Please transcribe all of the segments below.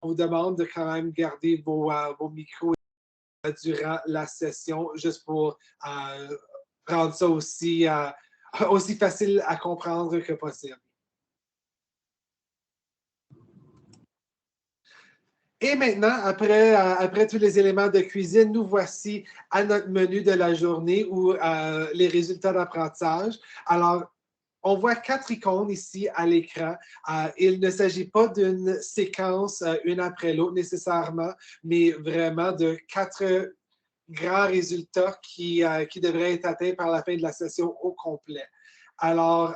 vous demande de quand même garder vos micros durant la session, juste pour rendre ça aussi facile à comprendre que possible. Et maintenant, après tous les éléments de cuisine, nous voici à notre menu de la journée ou les résultats d'apprentissage. Alors, on voit 4 icônes ici à l'écran. Il ne s'agit pas d'une séquence une après l'autre nécessairement, mais vraiment de 4 grands résultats qui devraient être atteints par la fin de la session au complet. Alors,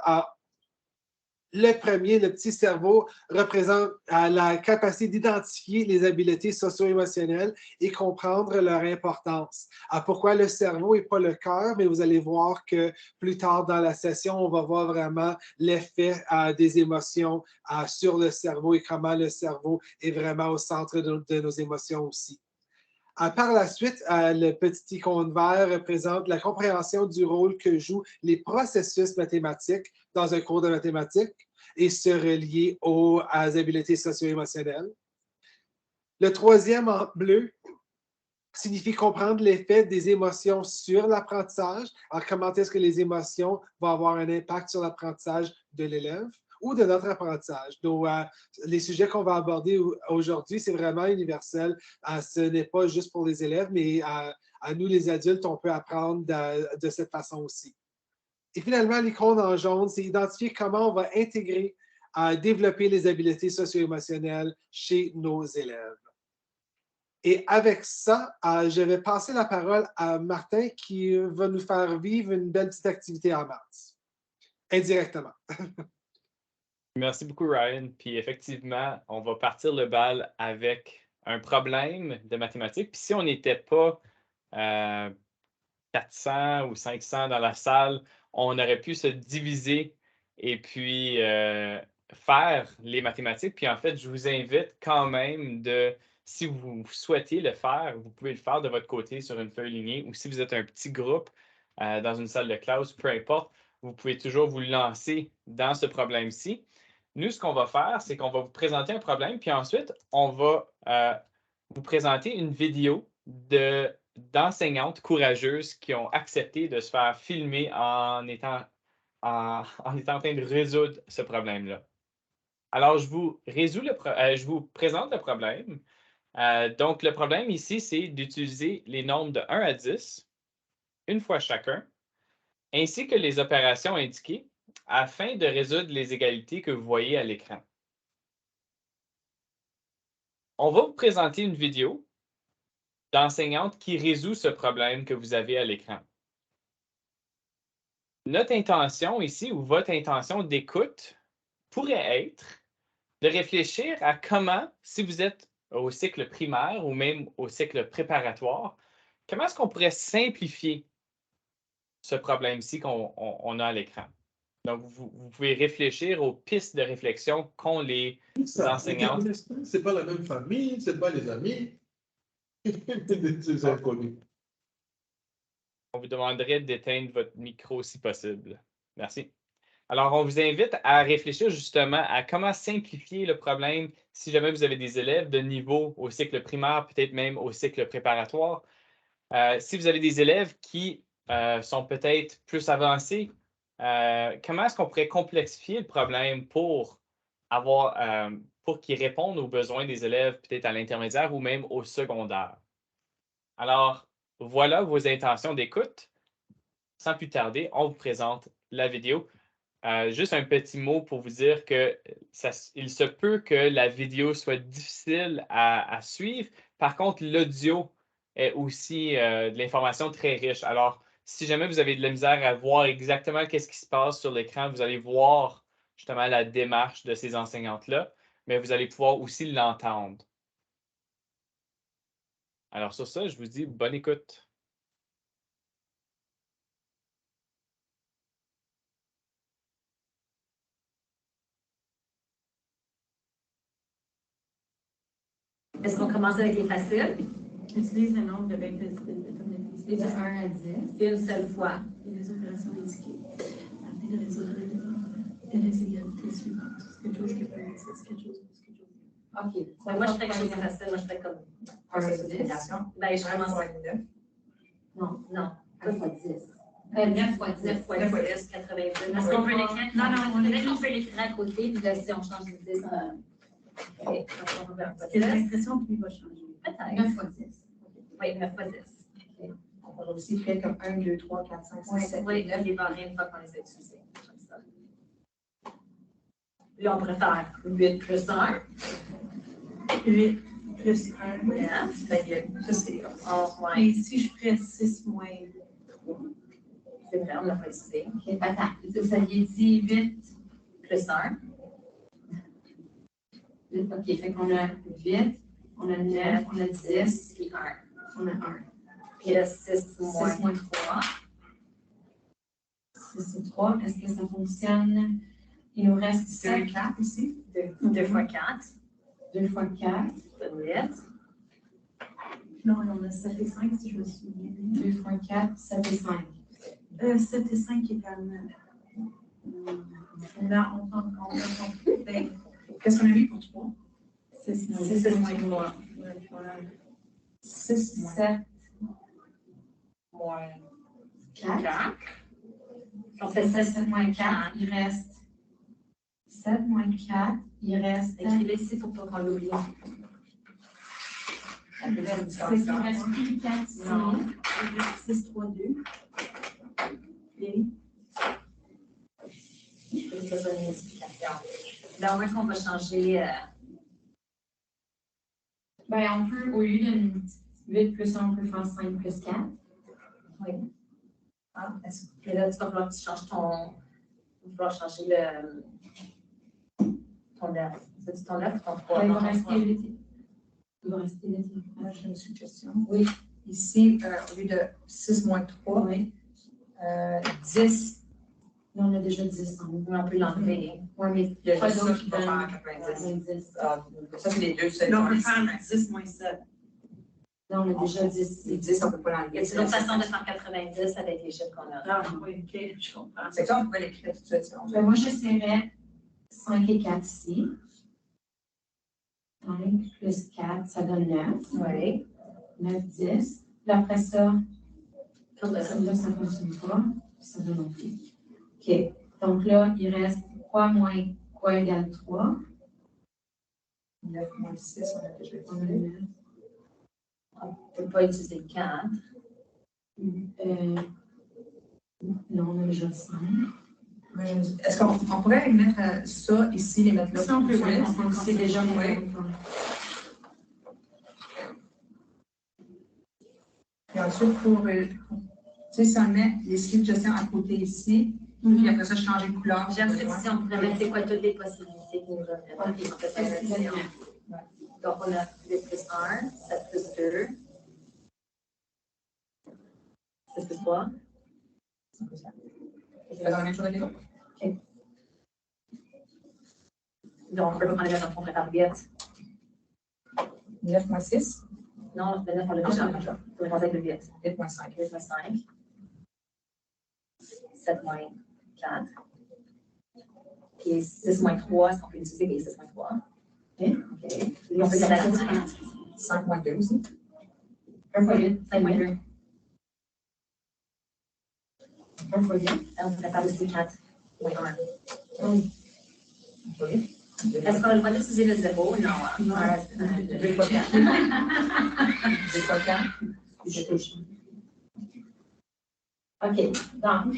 le premier, le petit cerveau, représente la capacité d'identifier les habiletés socio-émotionnelles et comprendre leur importance. Pourquoi le cerveau et pas le cœur? Mais vous allez voir que plus tard dans la session, on va voir vraiment l'effet des émotions sur le cerveau et comment le cerveau est vraiment au centre de nos émotions aussi. Par la suite, le petit icône vert représente la compréhension du rôle que jouent les processus mathématiques dans un cours de mathématiques et se relier aux habiletés socio-émotionnelles. Le troisième en bleu signifie comprendre l'effet des émotions sur l'apprentissage. Alors, comment est-ce que les émotions vont avoir un impact sur l'apprentissage de l'élève ou de notre apprentissage. Donc, les sujets qu'on va aborder aujourd'hui, c'est vraiment universel. Ce n'est pas juste pour les élèves, mais à nous, les adultes, on peut apprendre de cette façon aussi. Et finalement, l'icône en jaune, c'est identifier comment on va intégrer, développer les habiletés socio-émotionnelles chez nos élèves. Et avec ça, je vais passer la parole à Martin qui va nous faire vivre une belle petite activité en maths, indirectement. Merci beaucoup, Ryan. Puis effectivement, on va partir le bal avec un problème de mathématiques. Puis si on n'était pas 400 ou 500 dans la salle, on aurait pu se diviser et puis faire les mathématiques. Puis en fait, je vous invite quand même si vous souhaitez le faire, vous pouvez le faire de votre côté sur une feuille lignée ou si vous êtes un petit groupe dans une salle de classe, peu importe, vous pouvez toujours vous lancer dans ce problème-ci. Nous, ce qu'on va faire, c'est qu'on va vous présenter un problème, puis ensuite, on va vous présenter une vidéo d'enseignantes courageuses qui ont accepté de se faire filmer en étant en train de résoudre ce problème-là. Alors, je vous présente le problème. Donc, le problème ici, c'est d'utiliser les nombres de 1 à 10, une fois chacun, ainsi que les opérations indiquées afin de résoudre les égalités que vous voyez à l'écran. On va vous présenter une vidéo d'enseignante qui résout ce problème que vous avez à l'écran. Notre intention ici, ou votre intention d'écoute, pourrait être de réfléchir à comment, si vous êtes au cycle primaire ou même au cycle préparatoire, comment est-ce qu'on pourrait simplifier ce problème-ci qu'on a à l'écran. Donc, vous pouvez réfléchir aux pistes de réflexion qu'ont les enseignants. C'est pas la même famille, c'est pas les amis. C'est inconnu. On vous demanderait d'éteindre votre micro si possible. Merci. Alors, on vous invite à réfléchir justement à comment simplifier le problème si jamais vous avez des élèves de niveau au cycle primaire, peut-être même au cycle préparatoire. Si vous avez des élèves qui sont peut-être plus avancés, comment est-ce qu'on pourrait complexifier le problème pour qu'ils répondent aux besoins des élèves peut-être à l'intermédiaire ou même au secondaire? Alors, voilà vos intentions d'écoute. Sans plus tarder, on vous présente la vidéo. Juste un petit mot pour vous dire qu'il se peut que la vidéo soit difficile à suivre. Par contre, l'audio est aussi de l'information très riche. Alors, si jamais vous avez de la misère à voir exactement qu'est-ce qui se passe sur l'écran, vous allez voir justement la démarche de ces enseignantes-là, mais vous allez pouvoir aussi l'entendre. Alors sur ça, je vous dis bonne écoute. Est-ce qu'on commence avec les faciles? Utilise le nombre de règles de De 1 à 10. Une seule fois. et les opérations indiquées afin de résoudre les inégalités suivantes. Quelque chose qui peut être quelque chose plus quelque chose. OK. Moi, je ferais quelque chose de facile. Moi, je ferais comme Un multiplication. Ben, je commence. Non, Non. 1 fois 10. 9 fois 10. 9 fois 10, 90. Est-ce qu'on peut l'écrire? Non, peut-être qu'on peut l'écrire à côté, puis là, si on change de 10, OK. C'est l'expression qui va changer. Peut-être. 9 fois 10. Oui, 9 fois 10. On va aussi faire comme 1, 2, 3, 4, 5, 6, 7, Oui, 8, 9. les barils, une fois qu'on les a utilisés. Comme ça. Là, on pourrait faire 8 plus 1. 8 plus 1. Voilà. Fait que Ça, c'est 11 moins. Et si je ferais 6 moins 3. C'est vrai, on l'a pas utilisé. OK, attends. Vous aviez dit 8 Plus 1. OK, fait qu'on a 8, on a 9, on a 10, Puis 1. on a 1. Puis là, 6 6 moins moins 3. 6 et 3. Est-ce que ça fonctionne? Il nous reste 7. 2, 4 ici. 2 fois 4. 2 fois 4. Ça donne 8. Non, on a 7 et 5, si je me souviens. 2 fois 4, 7 et 5. 7 et 5 égale 9. Là, on prend Qu'est-ce qu'on a mis pour 3? 6 moins 6 moins 3. 6, 7, Moins 4. 4. On On fait fait 7 7 moins 4, il reste 7 moins 4, il reste. Écrivez ici pour pas qu'on l'oublie. Il reste plus 4 ici. Non. Il reste 6, 3, 2. Et Je vais faire une multiplication. Donc, où est-ce qu'on va changer? ben, on peut, au lieu de 8 plus 1, on peut faire 5 plus 4. Oui. Ah, mais là, tu vas falloir que tu changes ton. Il va falloir changer ton 9. C'est ton 9 ou ton 3? Il va rester 8. Il va rester 8. Moi, j'ai une suggestion. Oui. Ici, au lieu de 6 moins 3, Oui. 10. Là, on a déjà 10 en haut. On peut l'enlever. Oui, mais Il y a pas juste ça d'autre qui va faire 90. 90. Ah, ça, c'est les deux seuls. Là, on peut faire 10 moins 7. Là, on a déjà 10. Les 10, on ne peut pas Y l'enlever. a-t-il une autre façon de faire 90 avec les chiffres qu'on a? Ah, oui, OK, je comprends. C'est ça, on pouvait l'écrire tout de suite. sinon. Ben, moi, j'essaierais 5 et 4 ici. 5 plus 4, ça donne 9. Oui. 9, 10. Puis après ça, Comme ça. celle-là, ça ne fonctionne pas. Ça donne non plus. OK. Donc là, il reste quoi moins quoi égale 3? 9 moins 6, on a déjà On a dit. 9. On ne peut pas utiliser 4. Non, on a déjà 5. Est-ce qu'on pourrait mettre ça ici, les mettre là? Ça, on peut tout de voir. suite? On sait déjà. Oui. Et ensuite, tu sais, si on met les slips de gestion à côté ici, puis après ça, changer de couleur. J'aime cette si on pourrait mettre c'est quoi toutes les possibilités qui nous offrent. Ok. On fait ça avec la gestion. Donc, on a 8 plus 1, 7 plus 2. 6 plus 3. Faisons la même chose avec les autres. Donc, on peut pas prendre les gens qu'on prépare 8. 9 moins 6, Non, le 9, on l'a déjà. On va commencer avec le 8. 8 moins 5. 8 moins 5. 7 moins 4. Puis 6 moins 3, est-ce qu'on peut utiliser les 6 moins 3? OK. Et on peut faire la différence. 5 moins 2 aussi. 1 fois 8. 5 moins 2. 1 fois 8. On pourrait faire aussi 4 moins 1. Oui. Oui. Est-ce qu'on a le droit d'utiliser le 0? Non. Non. 2 fois 4. 2 fois 4. OK. Donc,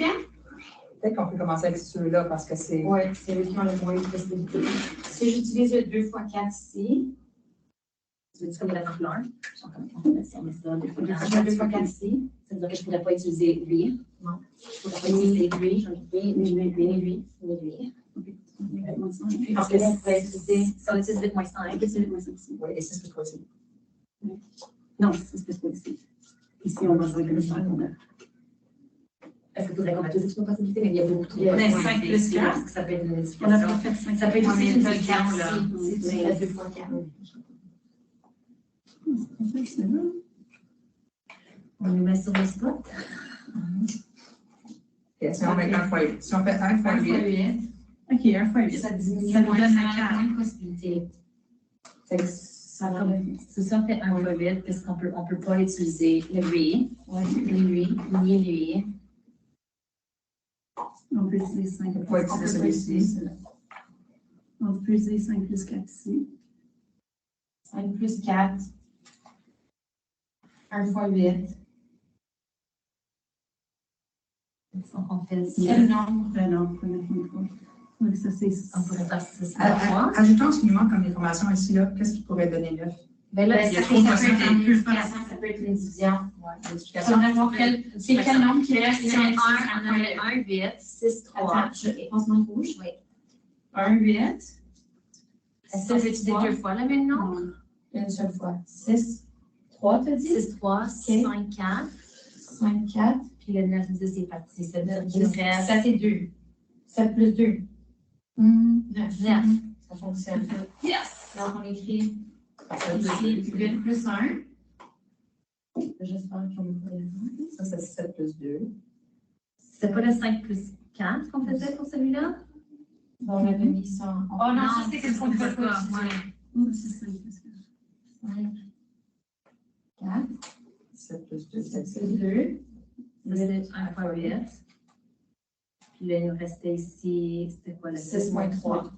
Peut-être qu'on peut commencer avec ceux-là parce que c'est. oui, c'est eux qui ont le moins de possibilités. Si j'utilise le 2 fois 4 ici, Tu veux-tu comme la couleur? Si on met ça 2 fois je 4. fais 2 fois 4 ici. Ça veut dire que je ne pourrais pas utiliser lui. Non. Je ne pourrais pas utiliser lui. Lui. Parce que là, vous pouvez utiliser. Si on utilise 8 moins 5, Oui, et 6 plus 3 aussi. non, 6 plus 3 ici. Ici, on va jouer le 5 qu'on a. Est-ce que tu voudrais qu'on mette toutes les possibilités? Mais il y a beaucoup trop. On a 5 plus 4. Ça peut être une On a modification. pas fait 5. Ça peut être aussi une modification, modification, Si tu fais 2 fois 4. On nous met sur le spot. Et si on met 1 fois 8. Si on fait 1 fois 8. OK, 1 fois 8. Ça diminue Ça nous moins donne 5. moins de possibilités. Fait que ça c'est ça, fait un peu vite, puisqu'on peut pas utiliser le lui, ni lui. On peut utiliser 5. On peut utiliser celui-ci. On peut utiliser 5 plus 4 ici. 5 plus 4. 1 fois 8. Donc, on fait Quel nombre? Ben non, on peut mettre 3. Donc, ça, c'est... On pourrait faire 6 Ajoutons ce qui nous manque comme information ici, là. Qu'est-ce qui pourrait donner 9? Ben là, Il y a ça trop de peut être une possibilités. multiplication, ça peut être une division. Ouais, Il faudrait voir c'est quel nombre qui reste. C'est 1, on aurait 1, 8, 6, 3. Attends, je passe mon rouge. Oui. 1, 8. Est-ce qu'on peut utiliser 2 fois le même nombre? Non. Une seule fois. 6, 3, tu as dit? 6, 3, 5, 4. 5, 4. Puis le 9, 10 est parti. Ça veut dire qu'il reste 7 et 2. 7 plus 2. 9. 9. Ça fonctionne. Yes! Donc, on écrit ici 8 plus 1. J'espère qu'on va. Ça, c'est 7 plus 2. C'est pas le 5 plus 4 qu'on faisait pour celui-là? On avait mis ça. Oh non, ça c'est qu'est-ce qu'on peut pas. C'est 5 plus 4. 5, 4, 7 plus 2, 7 7 plus 2. C'est 1 fois 8. Puis là, il nous restait ici, c'était quoi le 6,3.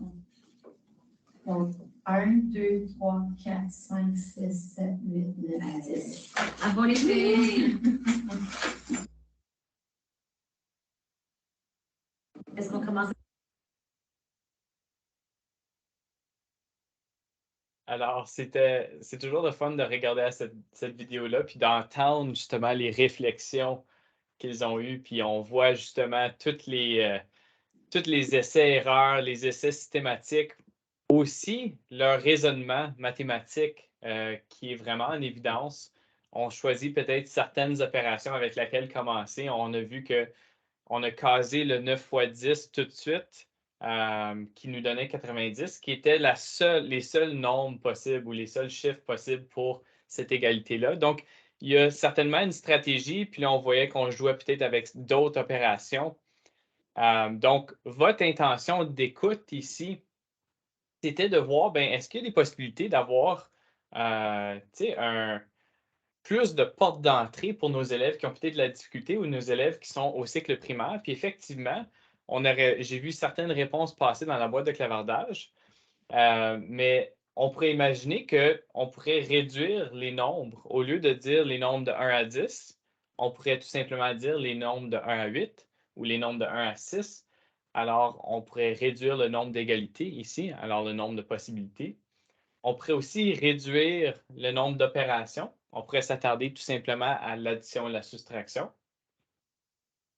Donc, 1, 2, 3, 4, 5, 6, 7, 8, 9, 10. Avant les filles! Est-ce qu'on commence? Alors, c'est toujours le fun de regarder à cette vidéo-là, puis d'entendre justement les réflexions qu'ils ont eues, puis on voit justement tous les essais-erreurs, les essais systématiques, aussi leur raisonnement mathématique qui est vraiment en évidence. On choisit peut-être certaines opérations avec lesquelles commencer. On a vu qu'on a casé le 9 fois 10 tout de suite. Qui nous donnait 90, qui était les seuls nombres possibles ou les seuls chiffres possibles pour cette égalité-là. Donc, il y a certainement une stratégie, puis là, on voyait qu'on jouait peut-être avec d'autres opérations. Donc, votre intention d'écoute ici, c'était de voir, ben, est-ce qu'il y a des possibilités d'avoir plus de portes d'entrée pour nos élèves qui ont peut-être de la difficulté ou nos élèves qui sont au cycle primaire. Puis effectivement, j'ai vu certaines réponses passer dans la boîte de clavardage, mais on pourrait imaginer qu'on pourrait réduire les nombres. Au lieu de dire les nombres de 1 à 10, on pourrait tout simplement dire les nombres de 1 à 8 ou les nombres de 1 à 6. Alors, on pourrait réduire le nombre d'égalités ici, alors le nombre de possibilités. On pourrait aussi réduire le nombre d'opérations. On pourrait s'attarder tout simplement à l'addition et la soustraction.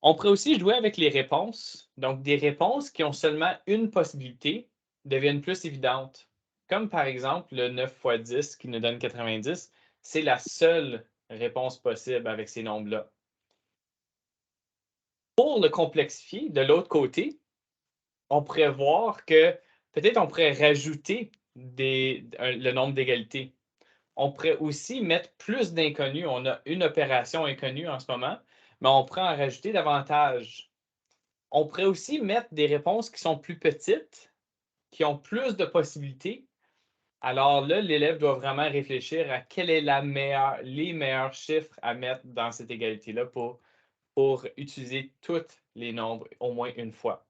On pourrait aussi jouer avec les réponses. Donc, des réponses qui ont seulement une possibilité deviennent plus évidentes. Comme par exemple le 9 fois 10 qui nous donne 90. C'est la seule réponse possible avec ces nombres-là. Pour le complexifier, de l'autre côté, on pourrait voir que peut-être on pourrait rajouter le nombre d'égalités. On pourrait aussi mettre plus d'inconnus. On a une opération inconnue en ce moment, mais on pourrait en rajouter davantage. On pourrait aussi mettre des réponses qui sont plus petites, qui ont plus de possibilités. Alors là, l'élève doit vraiment réfléchir à quel est les meilleurs chiffres à mettre dans cette égalité-là pour utiliser tous les nombres au moins une fois.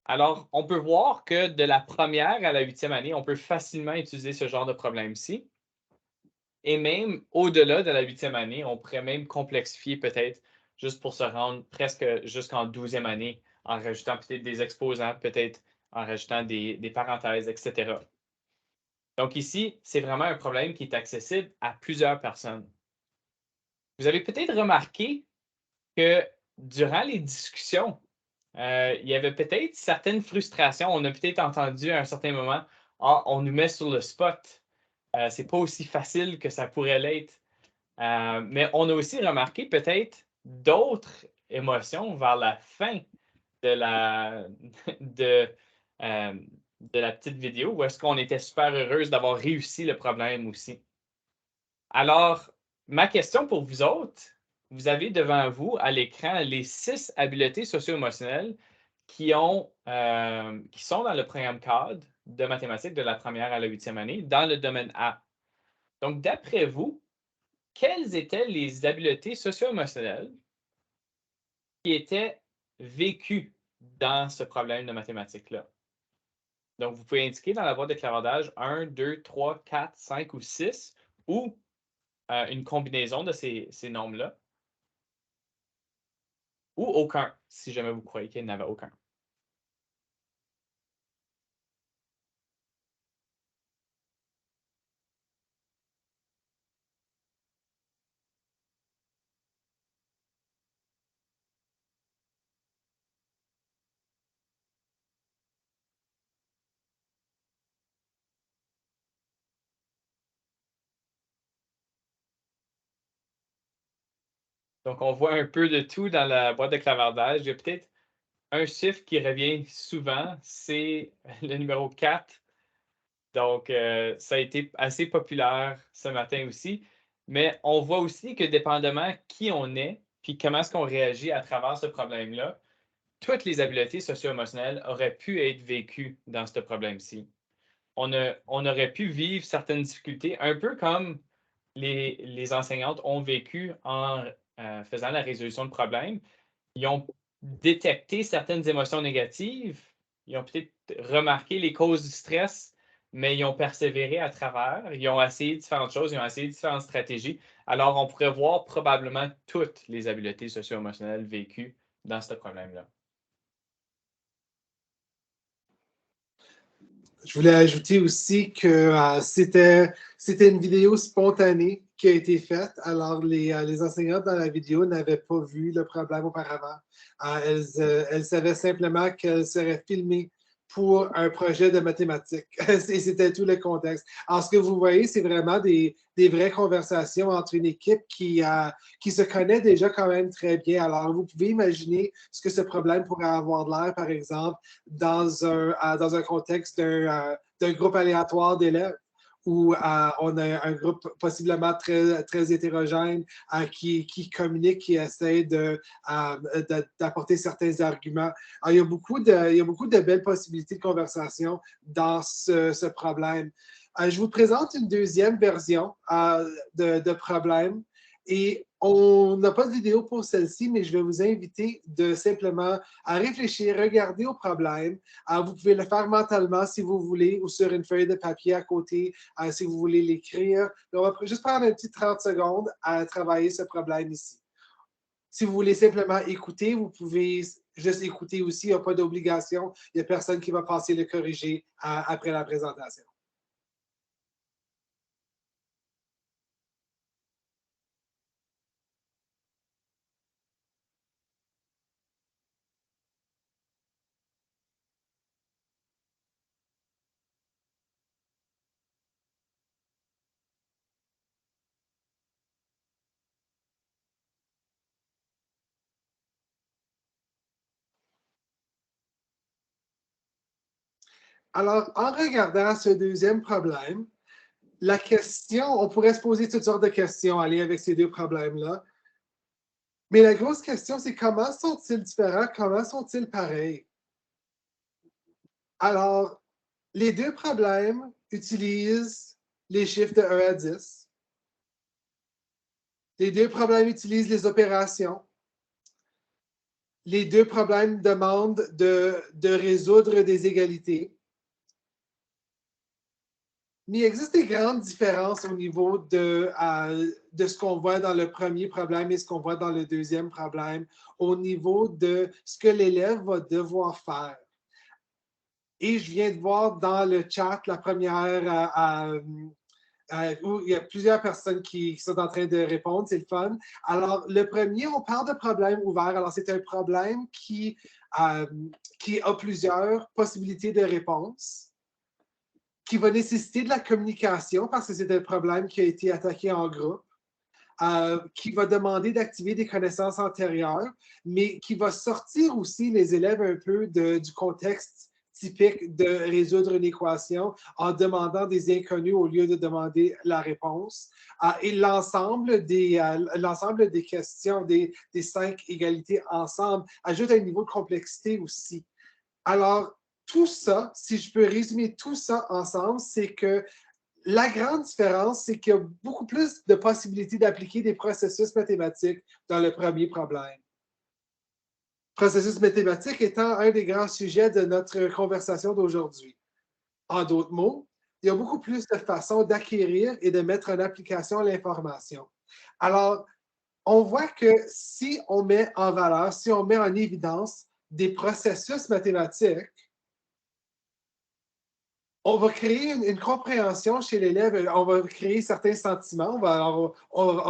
Alors, on peut voir que de la première à la 8e année, on peut facilement utiliser ce genre de problème-ci. Et même au-delà de la 8e année, on pourrait même complexifier peut-être juste pour se rendre presque jusqu'en 12e année en rajoutant peut-être des exposants, peut-être en rajoutant des parenthèses, etc. Donc ici, c'est vraiment un problème qui est accessible à plusieurs personnes. Vous avez peut-être remarqué que durant les discussions, il y avait peut-être certaines frustrations. On a peut-être entendu à un certain moment, « Ah, on nous met sur le spot. C'est pas aussi facile que ça pourrait l'être. » Mais on a aussi remarqué peut-être d'autres émotions vers la fin de la petite vidéo où est-ce qu'on était super heureuse d'avoir réussi le problème aussi. Alors, ma question pour vous autres, vous avez devant vous à l'écran les 6 habiletés socio-émotionnelles qui sont dans le programme CADE. de mathématiques de la première à la 8e année dans le domaine A. Donc, d'après vous, quelles étaient les habiletés socio-émotionnelles qui étaient vécues dans ce problème de mathématiques-là? Donc, vous pouvez indiquer dans la boîte de clavardage 1, 2, 3, 4, 5 ou 6 ou une combinaison de ces nombres-là. Ou aucun, si jamais vous croyez qu'il n'y en avait aucun. Donc, on voit un peu de tout dans la boîte de clavardage. Il y a peut-être un chiffre qui revient souvent, c'est le numéro 4. Donc, ça a été assez populaire ce matin aussi. Mais on voit aussi que dépendamment qui on est, puis comment est-ce qu'on réagit à travers ce problème-là, toutes les habiletés socio-émotionnelles auraient pu être vécues dans ce problème-ci. On aurait pu vivre certaines difficultés, un peu comme les enseignantes ont vécu en faisant la résolution de problèmes. Ils ont détecté certaines émotions négatives, ils ont peut-être remarqué les causes du stress, mais ils ont persévéré à travers, ils ont essayé différentes choses, ils ont essayé différentes stratégies. Alors, on pourrait voir probablement toutes les habiletés socio-émotionnelles vécues dans ce problème-là. Je voulais ajouter aussi que c'était une vidéo spontanée qui a été faite. Alors, les enseignantes dans la vidéo n'avaient pas vu le problème auparavant. Elles savaient simplement qu'elles seraient filmées pour un projet de mathématiques. Et c'était tout le contexte. Alors, ce que vous voyez, c'est vraiment des vraies conversations entre une équipe qui se connaît déjà quand même très bien. Alors, vous pouvez imaginer ce que ce problème pourrait avoir de l'air, par exemple, dans un contexte d'un groupe aléatoire d'élèves où on a un groupe possiblement très, très hétérogène qui communique, qui essaie d'apporter certains arguments. Alors, il y a beaucoup de belles possibilités de conversation dans ce problème. Je vous présente une deuxième version de problème. Et on n'a pas de vidéo pour celle-ci, mais je vais vous inviter de simplement à réfléchir, regarder au problème. Vous pouvez le faire mentalement si vous voulez ou sur une feuille de papier à côté si vous voulez l'écrire. On va juste prendre un petit 30 secondes à travailler ce problème ici. Si vous voulez simplement écouter, vous pouvez juste écouter aussi. Il n'y a pas d'obligation. Il n'y a personne qui va passer le corriger après la présentation. Alors, en regardant ce deuxième problème, la question, on pourrait se poser toutes sortes de questions en lien avec ces deux problèmes-là. Mais la grosse question, c'est comment sont-ils différents? Comment sont-ils pareils? Alors, les deux problèmes utilisent les chiffres de 1 à 10. Les deux problèmes utilisent les opérations. Les deux problèmes demandent de résoudre des égalités. Mais il existe des grandes différences au niveau de ce qu'on voit dans le premier problème et ce qu'on voit dans le deuxième problème, au niveau de ce que l'élève va devoir faire. Et je viens de voir dans le chat la première où il y a plusieurs personnes qui sont en train de répondre, c'est le fun. Alors, le premier, on parle de problème ouvert. Alors, c'est un problème qui a plusieurs possibilités de réponse, qui va nécessiter de la communication parce que c'est un problème qui a été attaqué en groupe, qui va demander d'activer des connaissances antérieures, mais qui va sortir aussi les élèves un peu du contexte typique de résoudre une équation en demandant des inconnus au lieu de demander la réponse. Et l'ensemble des questions, des 5 égalités ensemble, ajoute un niveau de complexité aussi. Alors, tout ça, si je peux résumer tout ça ensemble, c'est que la grande différence, c'est qu'il y a beaucoup plus de possibilités d'appliquer des processus mathématiques dans le premier problème. Processus mathématique étant un des grands sujets de notre conversation d'aujourd'hui. En d'autres mots, il y a beaucoup plus de façons d'acquérir et de mettre en application l'information. Alors, on voit que si on met en valeur, si on met en évidence des processus mathématiques, on va créer une compréhension chez l'élève, on va créer certains sentiments, il va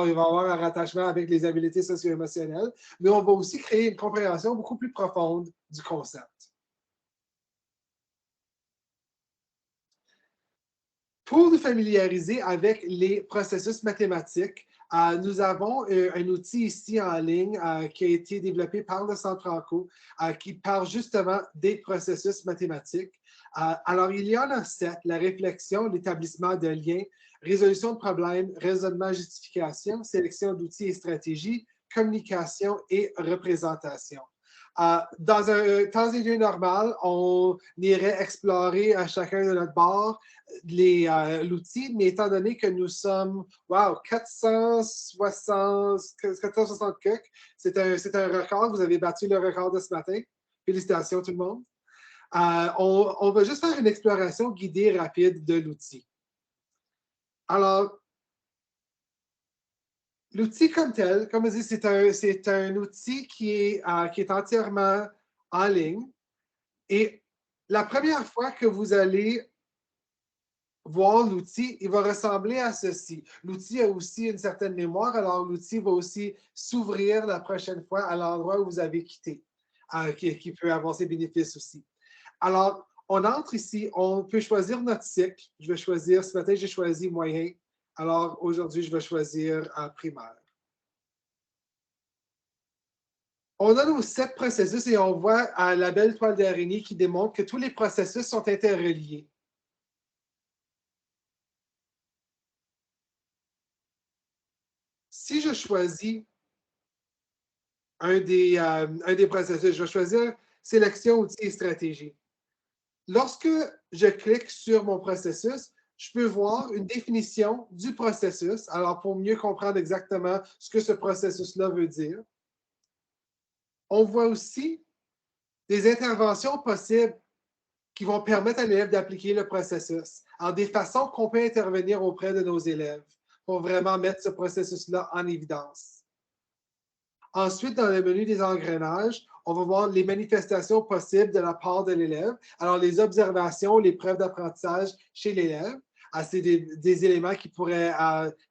y avoir un rattachement avec les habiletés socio-émotionnelles, mais on va aussi créer une compréhension beaucoup plus profonde du concept. Pour nous familiariser avec les processus mathématiques, nous avons un outil ici en ligne qui a été développé par le Centre Franco qui parle justement des processus mathématiques. Alors, il y en a 7, la réflexion, l'établissement de liens, résolution de problèmes, raisonnement, justification, sélection d'outils et stratégies, communication et représentation. Dans un temps et lieu normal, on irait explorer à chacun de notre bord l'outil, mais étant donné que nous sommes, 460 coques, c'est un record, vous avez battu le record de ce matin. Félicitations tout le monde. On va juste faire une exploration guidée rapide de l'outil. Alors, l'outil comme tel, comme je dis, c'est un outil qui est entièrement en ligne. Et la première fois que vous allez voir l'outil, il va ressembler à ceci. L'outil a aussi une certaine mémoire, alors l'outil va aussi s'ouvrir la prochaine fois à l'endroit où vous avez quitté, qui peut avoir ses bénéfices aussi. Alors, on entre ici, on peut choisir notre cycle. Je vais choisir, ce matin, j'ai choisi moyen. Alors, aujourd'hui, je vais choisir primaire. On a nos 7 processus et on voit la belle toile d'araignée qui démontre que tous les processus sont interreliés. Si je choisis un des processus, je vais choisir sélection, outils et stratégie. Lorsque je clique sur mon processus, je peux voir une définition du processus, alors pour mieux comprendre exactement ce que ce processus-là veut dire. On voit aussi des interventions possibles qui vont permettre à l'élève d'appliquer le processus. Alors, des façons qu'on peut intervenir auprès de nos élèves pour vraiment mettre ce processus-là en évidence. Ensuite, dans le menu des engrenages, on va voir les manifestations possibles de la part de l'élève. Alors, les observations, les preuves d'apprentissage chez l'élève. C'est des éléments qui pourraient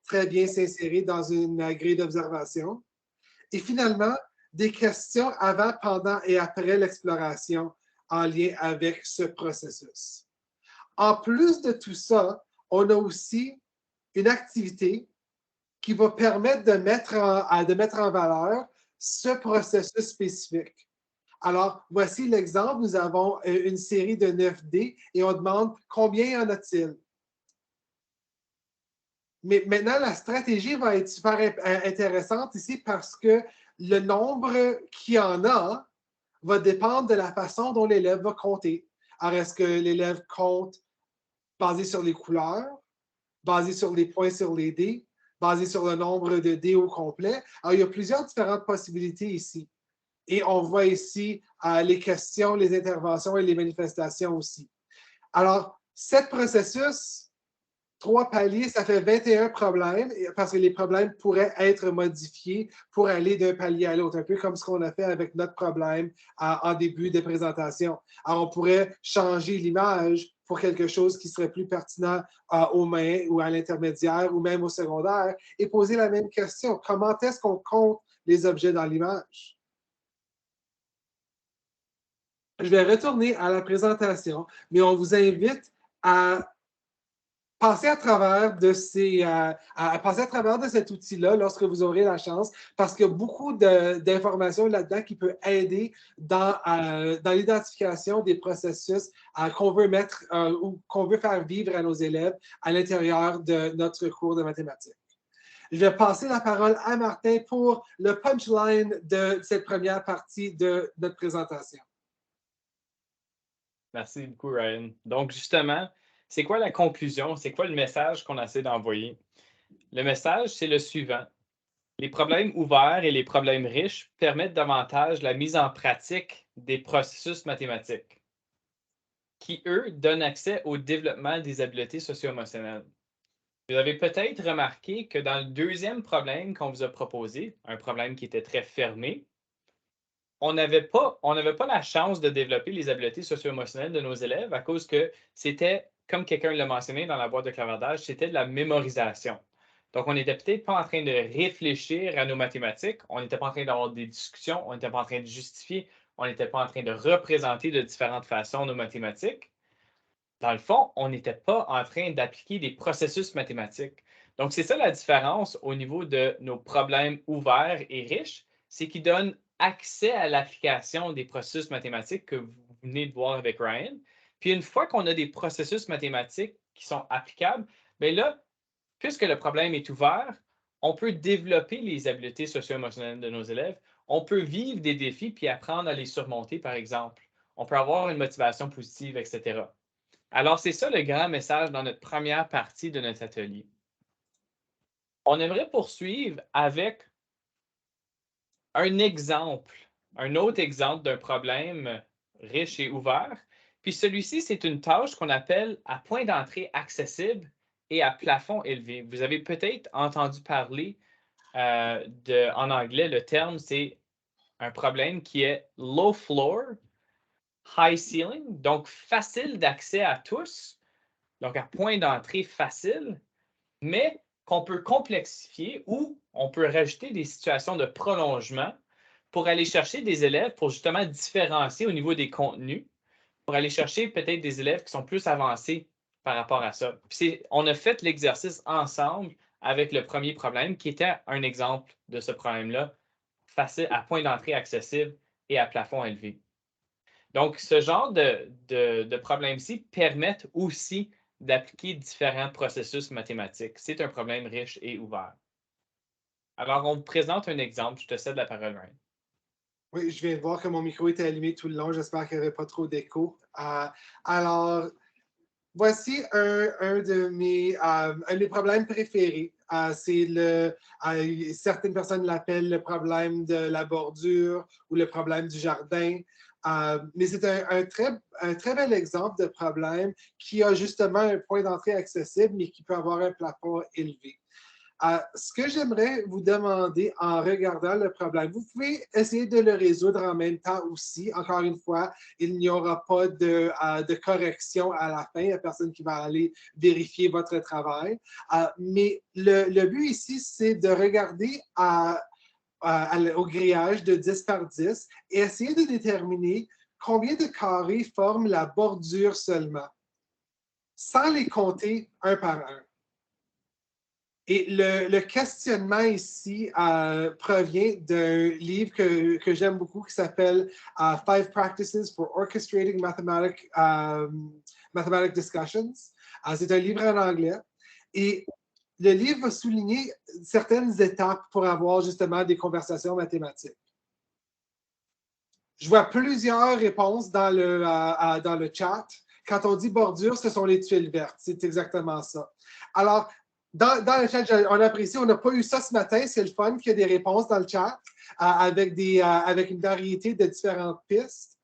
très bien s'insérer dans une grille d'observation. Et finalement, des questions avant, pendant et après l'exploration en lien avec ce processus. En plus de tout ça, on a aussi une activité qui va permettre de mettre en valeur ce processus spécifique. Alors, voici l'exemple. Nous avons une série de 9 dés et on demande combien y en a-t-il? Mais maintenant, la stratégie va être super intéressante ici parce que le nombre qu'il y en a va dépendre de la façon dont l'élève va compter. Alors, est-ce que l'élève compte basé sur les couleurs, basé sur les points sur les dés, basé sur le nombre de dés au complet? Alors, il y a plusieurs différentes possibilités ici. Et on voit ici les questions, les interventions et les manifestations aussi. Alors, 7 processus, 3 paliers, ça fait 21 problèmes, parce que les problèmes pourraient être modifiés pour aller d'un palier à l'autre, un peu comme ce qu'on a fait avec notre problème en début de présentation. Alors, on pourrait changer l'image pour quelque chose qui serait plus pertinent aux mains ou à l'intermédiaire ou même au secondaire et poser la même question. Comment est-ce qu'on compte les objets dans l'image? Je vais retourner à la présentation, mais on vous invite à passer à travers de cet outil-là lorsque vous aurez la chance, parce qu'il y a beaucoup d'informations là-dedans qui peuvent aider dans l'identification des processus qu'on veut mettre ou qu'on veut faire vivre à nos élèves à l'intérieur de notre cours de mathématiques. Je vais passer la parole à Martin pour le punchline de cette première partie de notre présentation. Merci beaucoup, Ryan. Donc, justement, c'est quoi la conclusion? C'est quoi le message qu'on essaie d'envoyer? Le message, c'est le suivant. Les problèmes ouverts et les problèmes riches permettent davantage la mise en pratique des processus mathématiques qui, eux, donnent accès au développement des habiletés socio-émotionnelles. Vous avez peut-être remarqué que dans le deuxième problème qu'on vous a proposé, un problème qui était très fermé, on n'avait pas la chance de développer les habiletés socio-émotionnelles de nos élèves à cause que c'était, comme quelqu'un l'a mentionné dans la boîte de clavardage, c'était de la mémorisation. Donc, on n'était peut-être pas en train de réfléchir à nos mathématiques, on n'était pas en train d'avoir des discussions, on n'était pas en train de justifier, on n'était pas en train de représenter de différentes façons nos mathématiques. Dans le fond, on n'était pas en train d'appliquer des processus mathématiques. Donc, c'est ça la différence au niveau de nos problèmes ouverts et riches, c'est qu'ils donnent accès à l'application des processus mathématiques que vous venez de voir avec Ryan. Puis une fois qu'on a des processus mathématiques qui sont applicables, bien là, puisque le problème est ouvert, on peut développer les habiletés socio-émotionnelles de nos élèves. On peut vivre des défis puis apprendre à les surmonter, par exemple. On peut avoir une motivation positive, etc. Alors, c'est ça le grand message dans notre première partie de notre atelier. On aimerait poursuivre avec un exemple, un autre exemple d'un problème riche et ouvert. Puis celui-ci, c'est une tâche qu'on appelle à point d'entrée accessible et à plafond élevé. Vous avez peut-être entendu parler en anglais, le terme, c'est un problème qui est low floor, high ceiling, donc facile d'accès à tous, donc à point d'entrée facile, mais qu'on peut complexifier ou on peut rajouter des situations de prolongement pour aller chercher des élèves pour justement différencier au niveau des contenus, pour aller chercher peut-être des élèves qui sont plus avancés par rapport à ça. Puis on a fait l'exercice ensemble avec le premier problème qui était un exemple de ce problème-là, facile à point d'entrée accessible et à plafond élevé. Donc, ce genre de problèmes-ci permettent aussi d'appliquer différents processus mathématiques. C'est un problème riche et ouvert. Alors, on vous présente un exemple. Je te cède la parole, Ryan. Oui, je viens de voir que mon micro était allumé tout le long. J'espère qu'il n'y aurait pas trop d'écho. Alors, voici un de mes problèmes préférés. Certaines personnes l'appellent le problème de la bordure ou le problème du jardin. Mais c'est un très bel exemple de problème qui a justement un point d'entrée accessible, mais qui peut avoir un plafond élevé. Ce que j'aimerais vous demander en regardant le problème, vous pouvez essayer de le résoudre en même temps aussi. Encore une fois, il n'y aura pas de correction à la fin. Il n'y a personne qui va aller vérifier votre travail. Mais le but ici, c'est de regarder au grillage de 10 par 10 et essayer de déterminer combien de carrés forment la bordure seulement, sans les compter un par un. Et le questionnement ici provient d'un livre que j'aime beaucoup qui s'appelle Five Practices for Orchestrating Mathematic Discussions. C'est un livre en anglais. Et le livre va souligner certaines étapes pour avoir justement des conversations mathématiques. Je vois plusieurs réponses dans le chat. Quand on dit bordure, ce sont les tuiles vertes. C'est exactement ça. Alors, dans le chat, on apprécie, on n'a pas eu ça ce matin, c'est le fun qu'il y a des réponses dans le chat avec une variété de différentes pistes.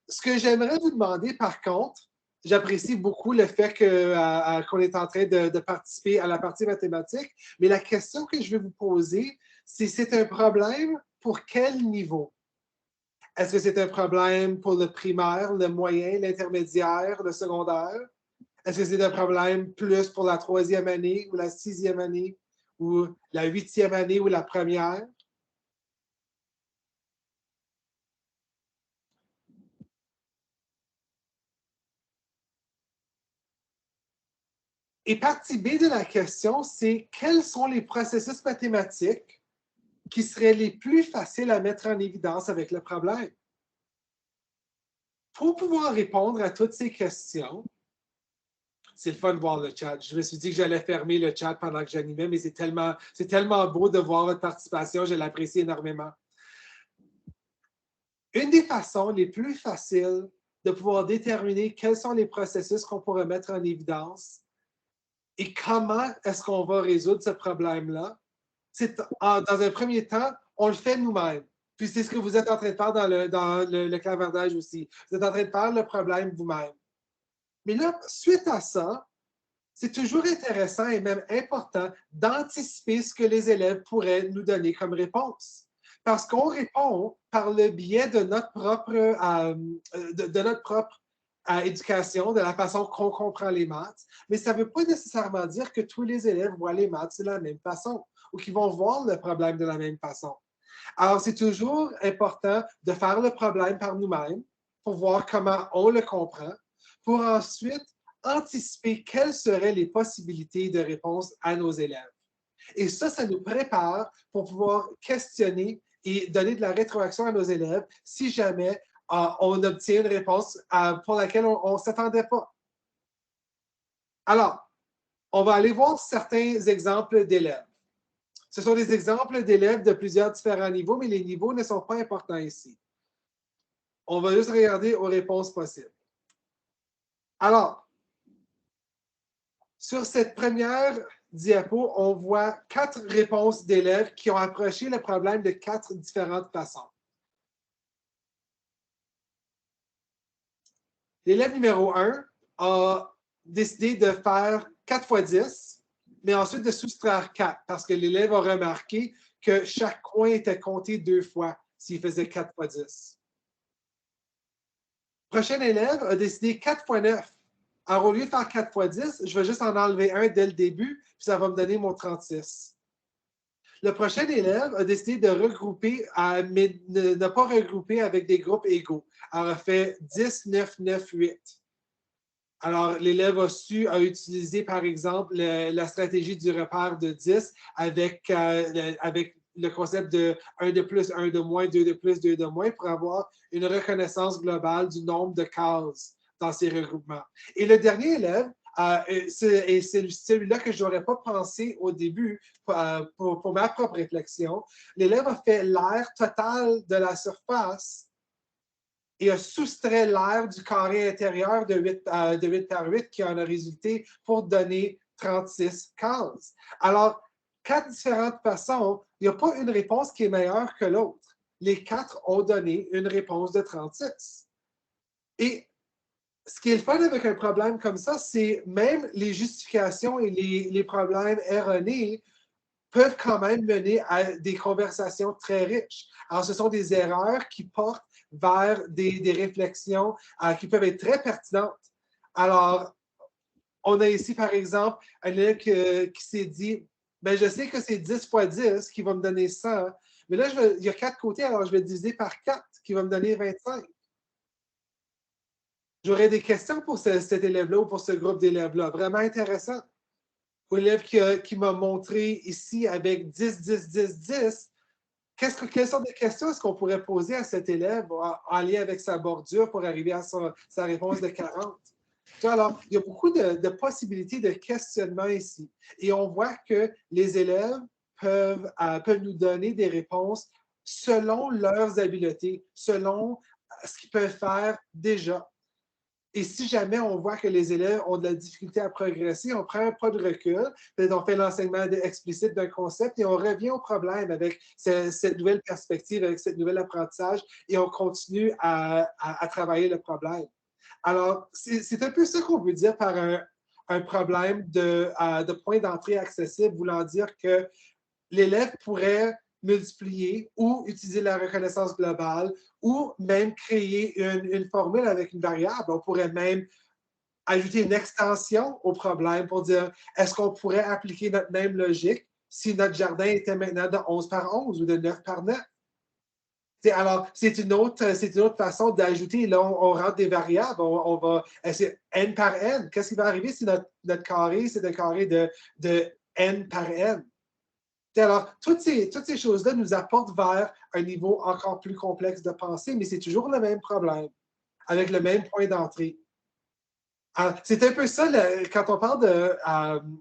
Ce que j'aimerais vous demander, par contre, j'apprécie beaucoup le fait qu'on est en train de participer à la partie mathématique, mais la question que je vais vous poser, c'est un problème pour quel niveau? Est-ce que c'est un problème pour le primaire, le moyen, l'intermédiaire, le secondaire? Est-ce que c'est un problème plus pour la 3e année ou la 6e année ou la 8e année ou la première? Et partie B de la question, c'est quels sont les processus mathématiques qui seraient les plus faciles à mettre en évidence avec le problème? Pour pouvoir répondre à toutes ces questions, c'est le fun de voir le chat. Je me suis dit que j'allais fermer le chat pendant que j'animais, mais c'est tellement beau de voir votre participation. Je l'apprécie énormément. Une des façons les plus faciles de pouvoir déterminer quels sont les processus qu'on pourrait mettre en évidence et comment est-ce qu'on va résoudre ce problème-là. Dans un premier temps, on le fait nous-mêmes. Puis c'est ce que vous êtes en train de faire dans le clavardage aussi. Vous êtes en train de faire le problème vous-même. Mais là, suite à ça, c'est toujours intéressant et même important d'anticiper ce que les élèves pourraient nous donner comme réponse. Parce qu'on répond par le biais de notre propre éducation, de la façon qu'on comprend les maths, mais ça ne veut pas nécessairement dire que tous les élèves voient les maths de la même façon ou qu'ils vont voir le problème de la même façon. Alors, c'est toujours important de faire le problème par nous-mêmes pour voir comment on le comprend, pour ensuite anticiper quelles seraient les possibilités de réponse à nos élèves. Et ça nous prépare pour pouvoir questionner et donner de la rétroaction à nos élèves si jamais on obtient une réponse pour laquelle on ne s'attendait pas. Alors, on va aller voir certains exemples d'élèves. Ce sont des exemples d'élèves de plusieurs différents niveaux, mais les niveaux ne sont pas importants ici. On va juste regarder aux réponses possibles. Alors, sur cette première diapo, on voit 4 réponses d'élèves qui ont approché le problème de 4 différentes façons. L'élève numéro 1 a décidé de faire 4 fois 10, mais ensuite de soustraire 4, parce que l'élève a remarqué que chaque coin était compté 2 fois s'il faisait 4 fois 10. Le prochain élève a décidé 4 fois 9. Alors, au lieu de faire 4 fois 10, je vais juste en enlever un dès le début, puis ça va me donner mon 36. Le prochain élève a décidé de regrouper, mais ne pas regrouper avec des groupes égaux. Alors, il a fait 10, 9, 9, 8. Alors, l'élève a utilisé, par exemple, la stratégie du repère de 10 avec le concept de 1 de plus, 1 de moins, 2 de plus, 2 de moins pour avoir une reconnaissance globale du nombre de cases dans ces regroupements. Et le dernier élève, c'est celui-là que je n'aurais pas pensé au début pour ma propre réflexion. L'élève a fait l'aire totale de la surface et a soustrait l'aire du carré intérieur de 8 par 8 qui en a résulté pour donner 36 cases. Alors, 4 différentes façons, il n'y a pas une réponse qui est meilleure que l'autre. Les 4 ont donné une réponse de 36. Et ce qui est le fun avec un problème comme ça, c'est même les justifications et les problèmes erronés peuvent quand même mener à des conversations très riches. Alors, ce sont des erreurs qui portent vers des réflexions qui peuvent être très pertinentes. Alors, on a ici, par exemple, un élève qui s'est dit, ben, je sais que c'est 10 fois 10 qui va me donner 100, mais là, il y a 4 côtés, alors je vais diviser par 4 qui va me donner 25. J'aurais des questions pour cet élève-là ou pour ce groupe d'élèves-là. Vraiment intéressant. Pour l'élève qui m'a montré ici avec 10, 10, 10, 10, quelles sortes de questions est-ce qu'on pourrait poser à cet élève en lien avec sa bordure pour arriver à sa réponse de 40? Alors, il y a beaucoup de possibilités de questionnement ici. Et on voit que les élèves peuvent nous donner des réponses selon leurs habiletés, selon ce qu'ils peuvent faire déjà. Et si jamais on voit que les élèves ont de la difficulté à progresser, on prend un pas de recul, peut-être on fait l'enseignement explicite d'un concept et on revient au problème avec cette nouvelle perspective, avec cette nouvelle apprentissage et on continue à travailler le problème. Alors, c'est un peu ça qu'on veut dire par un problème de point d'entrée accessible, voulant dire que l'élève pourrait multiplier ou utiliser la reconnaissance globale ou même créer une formule avec une variable. On pourrait même ajouter une extension au problème pour dire est-ce qu'on pourrait appliquer notre même logique si notre jardin était maintenant de 11 par 11 ou de 9 par 9? Alors, c'est une autre façon d'ajouter. Là, on rentre des variables. On va essayer n par n. Qu'est-ce qui va arriver si notre carré, c'est un carré de n par n? Alors, toutes ces choses-là nous apportent vers un niveau encore plus complexe de pensée, mais c'est toujours le même problème, avec le même point d'entrée. C'est un peu ça, quand on parle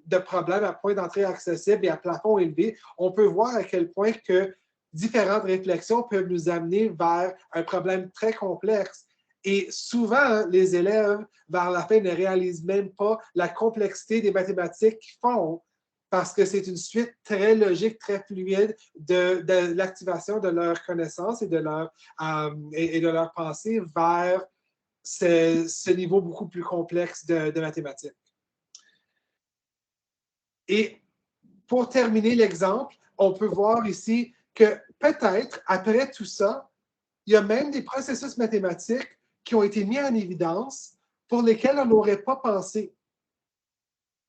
de problèmes à point d'entrée accessible et à plafond élevé, on peut voir à quel point que différentes réflexions peuvent nous amener vers un problème très complexe Et souvent, les élèves, vers la fin, ne réalisent même pas la complexité des mathématiques qu'ils font parce que c'est une suite très logique, très fluide de l'activation de leurs connaissances et de leur pensée vers ce niveau beaucoup plus complexe de mathématiques. Et pour terminer l'exemple, on peut voir ici que peut-être, après tout ça, il y a même des processus mathématiques qui ont été mis en évidence pour lesquels on n'aurait pas pensé.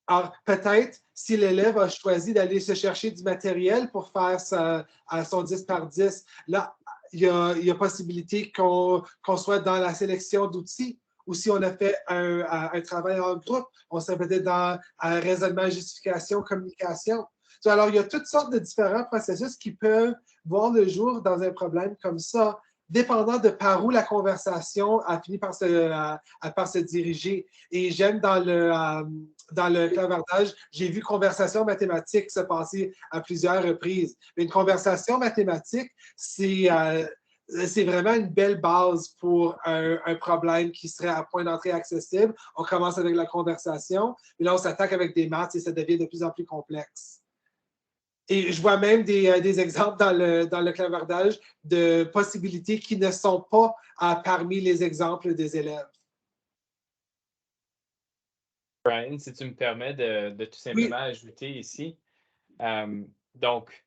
Alors, peut-être, si l'élève a choisi d'aller se chercher du matériel pour faire son 10 par 10, là, il y a possibilité qu'on soit dans la sélection d'outils. Ou si on a fait un travail en groupe, on serait peut-être dans raisonnement, justification, communication. Alors, il y a toutes sortes de différents processus qui peuvent voir le jour dans un problème comme ça, dépendant de par où la conversation a fini par se diriger. Et j'aime dans le clavardage, j'ai vu conversation mathématique se passer à plusieurs reprises. Mais une conversation mathématique, c'est vraiment une belle base pour un problème qui serait à point d'entrée accessible. On commence avec la conversation, et là, on s'attaque avec des maths et ça devient de plus en plus complexe. Et je vois même des exemples dans le clavardage de possibilités qui ne sont pas parmi les exemples des élèves. Brian, si tu me permets de tout simplement ajouter ici. Donc,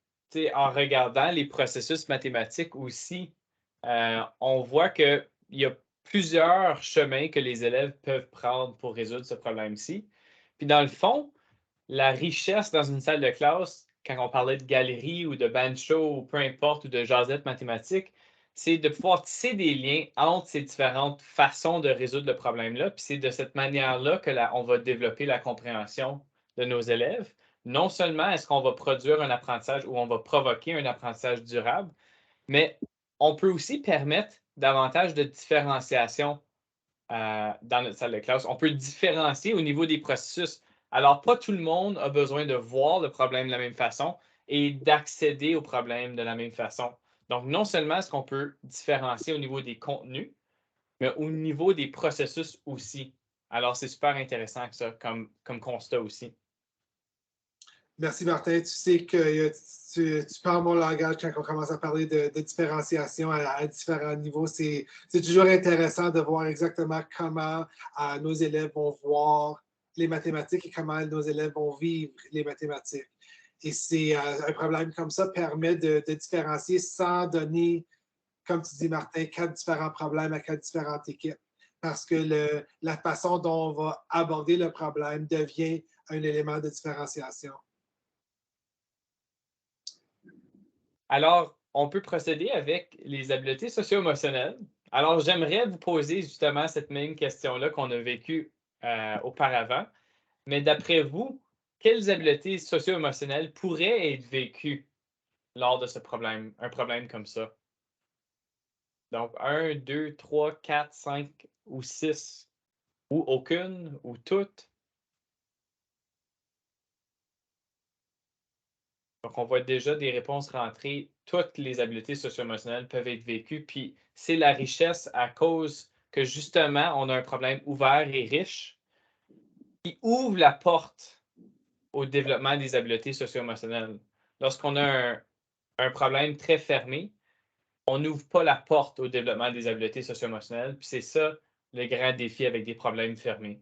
en regardant les processus mathématiques aussi, on voit qu'il y a plusieurs chemins que les élèves peuvent prendre pour résoudre ce problème-ci. Puis dans le fond, la richesse dans une salle de classe, quand on parlait de galerie ou de banjo ou peu importe, ou de jasette mathématique, c'est de pouvoir tisser des liens entre ces différentes façons de résoudre le problème-là. Puis c'est de cette manière-là qu'on va développer la compréhension de nos élèves. Non seulement est-ce qu'on va produire un apprentissage ou on va provoquer un apprentissage durable, mais on peut aussi permettre davantage de différenciation dans notre salle de classe. On peut le différencier au niveau des processus. Alors, pas tout le monde a besoin de voir le problème de la même façon et d'accéder au problème de la même façon. Donc, non seulement est-ce qu'on peut différencier au niveau des contenus, mais au niveau des processus aussi. Alors, c'est super intéressant que ça, comme constat aussi. Merci, Martin. Tu sais que tu parles mon langage quand on commence à parler de différenciation à différents niveaux. C'est toujours intéressant de voir exactement comment nos élèves vont voir les mathématiques et comment nos élèves vont vivre les mathématiques. Et c'est un problème comme ça permet de différencier sans donner, comme tu dis, Martin, 4 différents problèmes à 4 différentes équipes. Parce que la façon dont on va aborder le problème devient un élément de différenciation. Alors, on peut procéder avec les habiletés socio-émotionnelles. Alors, j'aimerais vous poser justement cette même question-là qu'on a vécue auparavant. Mais d'après vous, quelles habiletés socio-émotionnelles pourraient être vécues lors de ce problème, un problème comme ça? Donc, 1, 2, 3, 4, 5 ou 6, ou aucune, ou toutes. Donc, on voit déjà des réponses rentrer. Toutes les habiletés socio-émotionnelles peuvent être vécues. Puis, c'est la richesse à cause que, justement, on a un problème ouvert et riche qui ouvre la porte au développement des habiletés socio-émotionnelles. Lorsqu'on a un problème très fermé, on n'ouvre pas la porte au développement des habiletés socio-émotionnelles. Puis c'est ça le grand défi avec des problèmes fermés.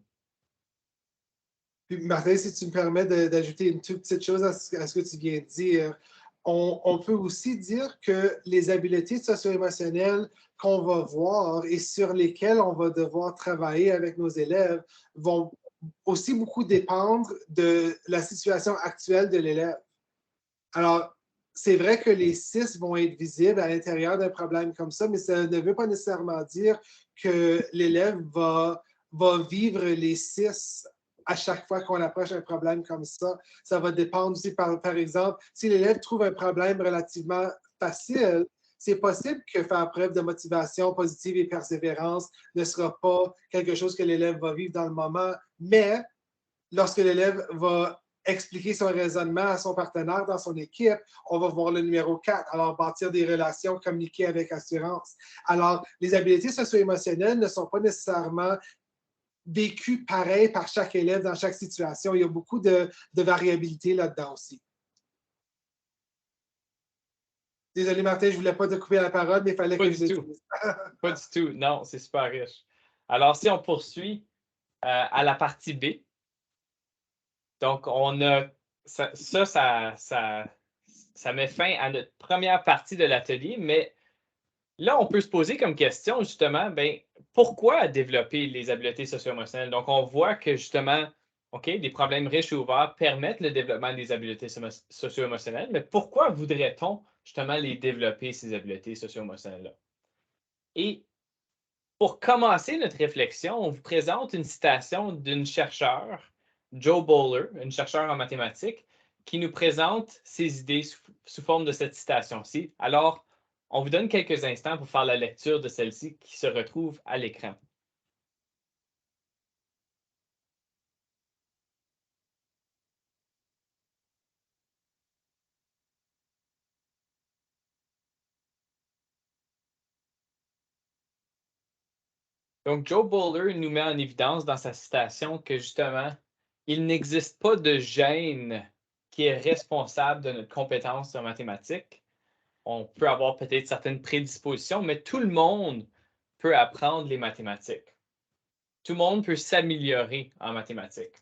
Puis Martin, si tu me permets d'ajouter une toute petite chose à ce que tu viens de dire, on peut aussi dire que les habiletés socio-émotionnelles qu'on va voir et sur lesquelles on va devoir travailler avec nos élèves vont aussi beaucoup dépendre de la situation actuelle de l'élève. Alors, c'est vrai que les 6 vont être visibles à l'intérieur d'un problème comme ça, mais ça ne veut pas nécessairement dire que l'élève va vivre les 6 à chaque fois qu'on approche un problème comme ça. Ça va dépendre aussi, par exemple, si l'élève trouve un problème relativement facile, c'est possible que faire preuve de motivation positive et persévérance ne sera pas quelque chose que l'élève va vivre dans le moment, mais lorsque l'élève va expliquer son raisonnement à son partenaire dans son équipe, on va voir le numéro 4. Alors, bâtir des relations, communiquer avec assurance. Alors, les habiletés socio-émotionnelles ne sont pas nécessairement vécues pareil par chaque élève dans chaque situation. Il y a beaucoup de variabilité là-dedans aussi. Désolé, Martin, je ne voulais pas te couper la parole, mais il fallait que je le dise. Pas du tout. Non, c'est super riche. Alors, si on poursuit à la partie B, donc on a ça met fin à notre première partie de l'atelier, mais là, on peut se poser comme question, justement, ben, pourquoi développer les habiletés socio-émotionnelles? Donc, on voit que, justement, OK, des problèmes riches et ouverts permettent le développement des habiletés socio-émotionnelles, mais pourquoi voudrait-on, justement, les développer, ces habiletés socio-émotionnelles-là? Et pour commencer notre réflexion, on vous présente une citation d'une chercheure, Jo Boaler, une chercheure en mathématiques, qui nous présente ses idées sous forme de cette citation-ci. Alors, on vous donne quelques instants pour faire la lecture de celle-ci qui se retrouve à l'écran. Donc, Jo Boaler nous met en évidence dans sa citation que, justement, il n'existe pas de gène qui est responsable de notre compétence en mathématiques. On peut avoir peut-être certaines prédispositions, mais tout le monde peut apprendre les mathématiques. Tout le monde peut s'améliorer en mathématiques.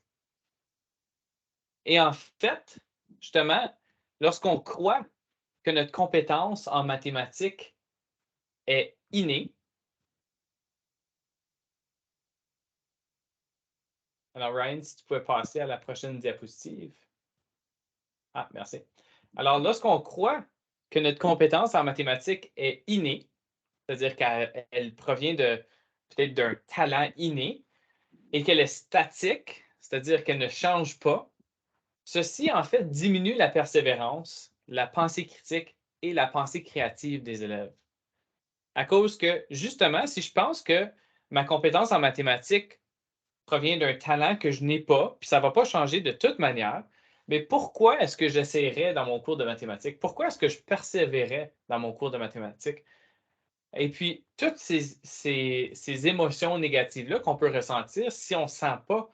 Et en fait, justement, lorsqu'on croit que notre compétence en mathématiques est innée, alors Ryan, si tu pouvais passer à la prochaine diapositive. Ah, merci. Alors, lorsqu'on croit que notre compétence en mathématiques est innée, c'est-à-dire qu'elle provient peut-être d'un talent inné et qu'elle est statique, c'est-à-dire qu'elle ne change pas, ceci, en fait, diminue la persévérance, la pensée critique et la pensée créative des élèves. À cause que, justement, si je pense que ma compétence en mathématiques provient d'un talent que je n'ai pas, puis ça ne va pas changer de toute manière, mais pourquoi est-ce que j'essaierais dans mon cours de mathématiques? Pourquoi est-ce que je persévérais dans mon cours de mathématiques? Et puis, toutes ces émotions négatives-là qu'on peut ressentir si on ne sent pas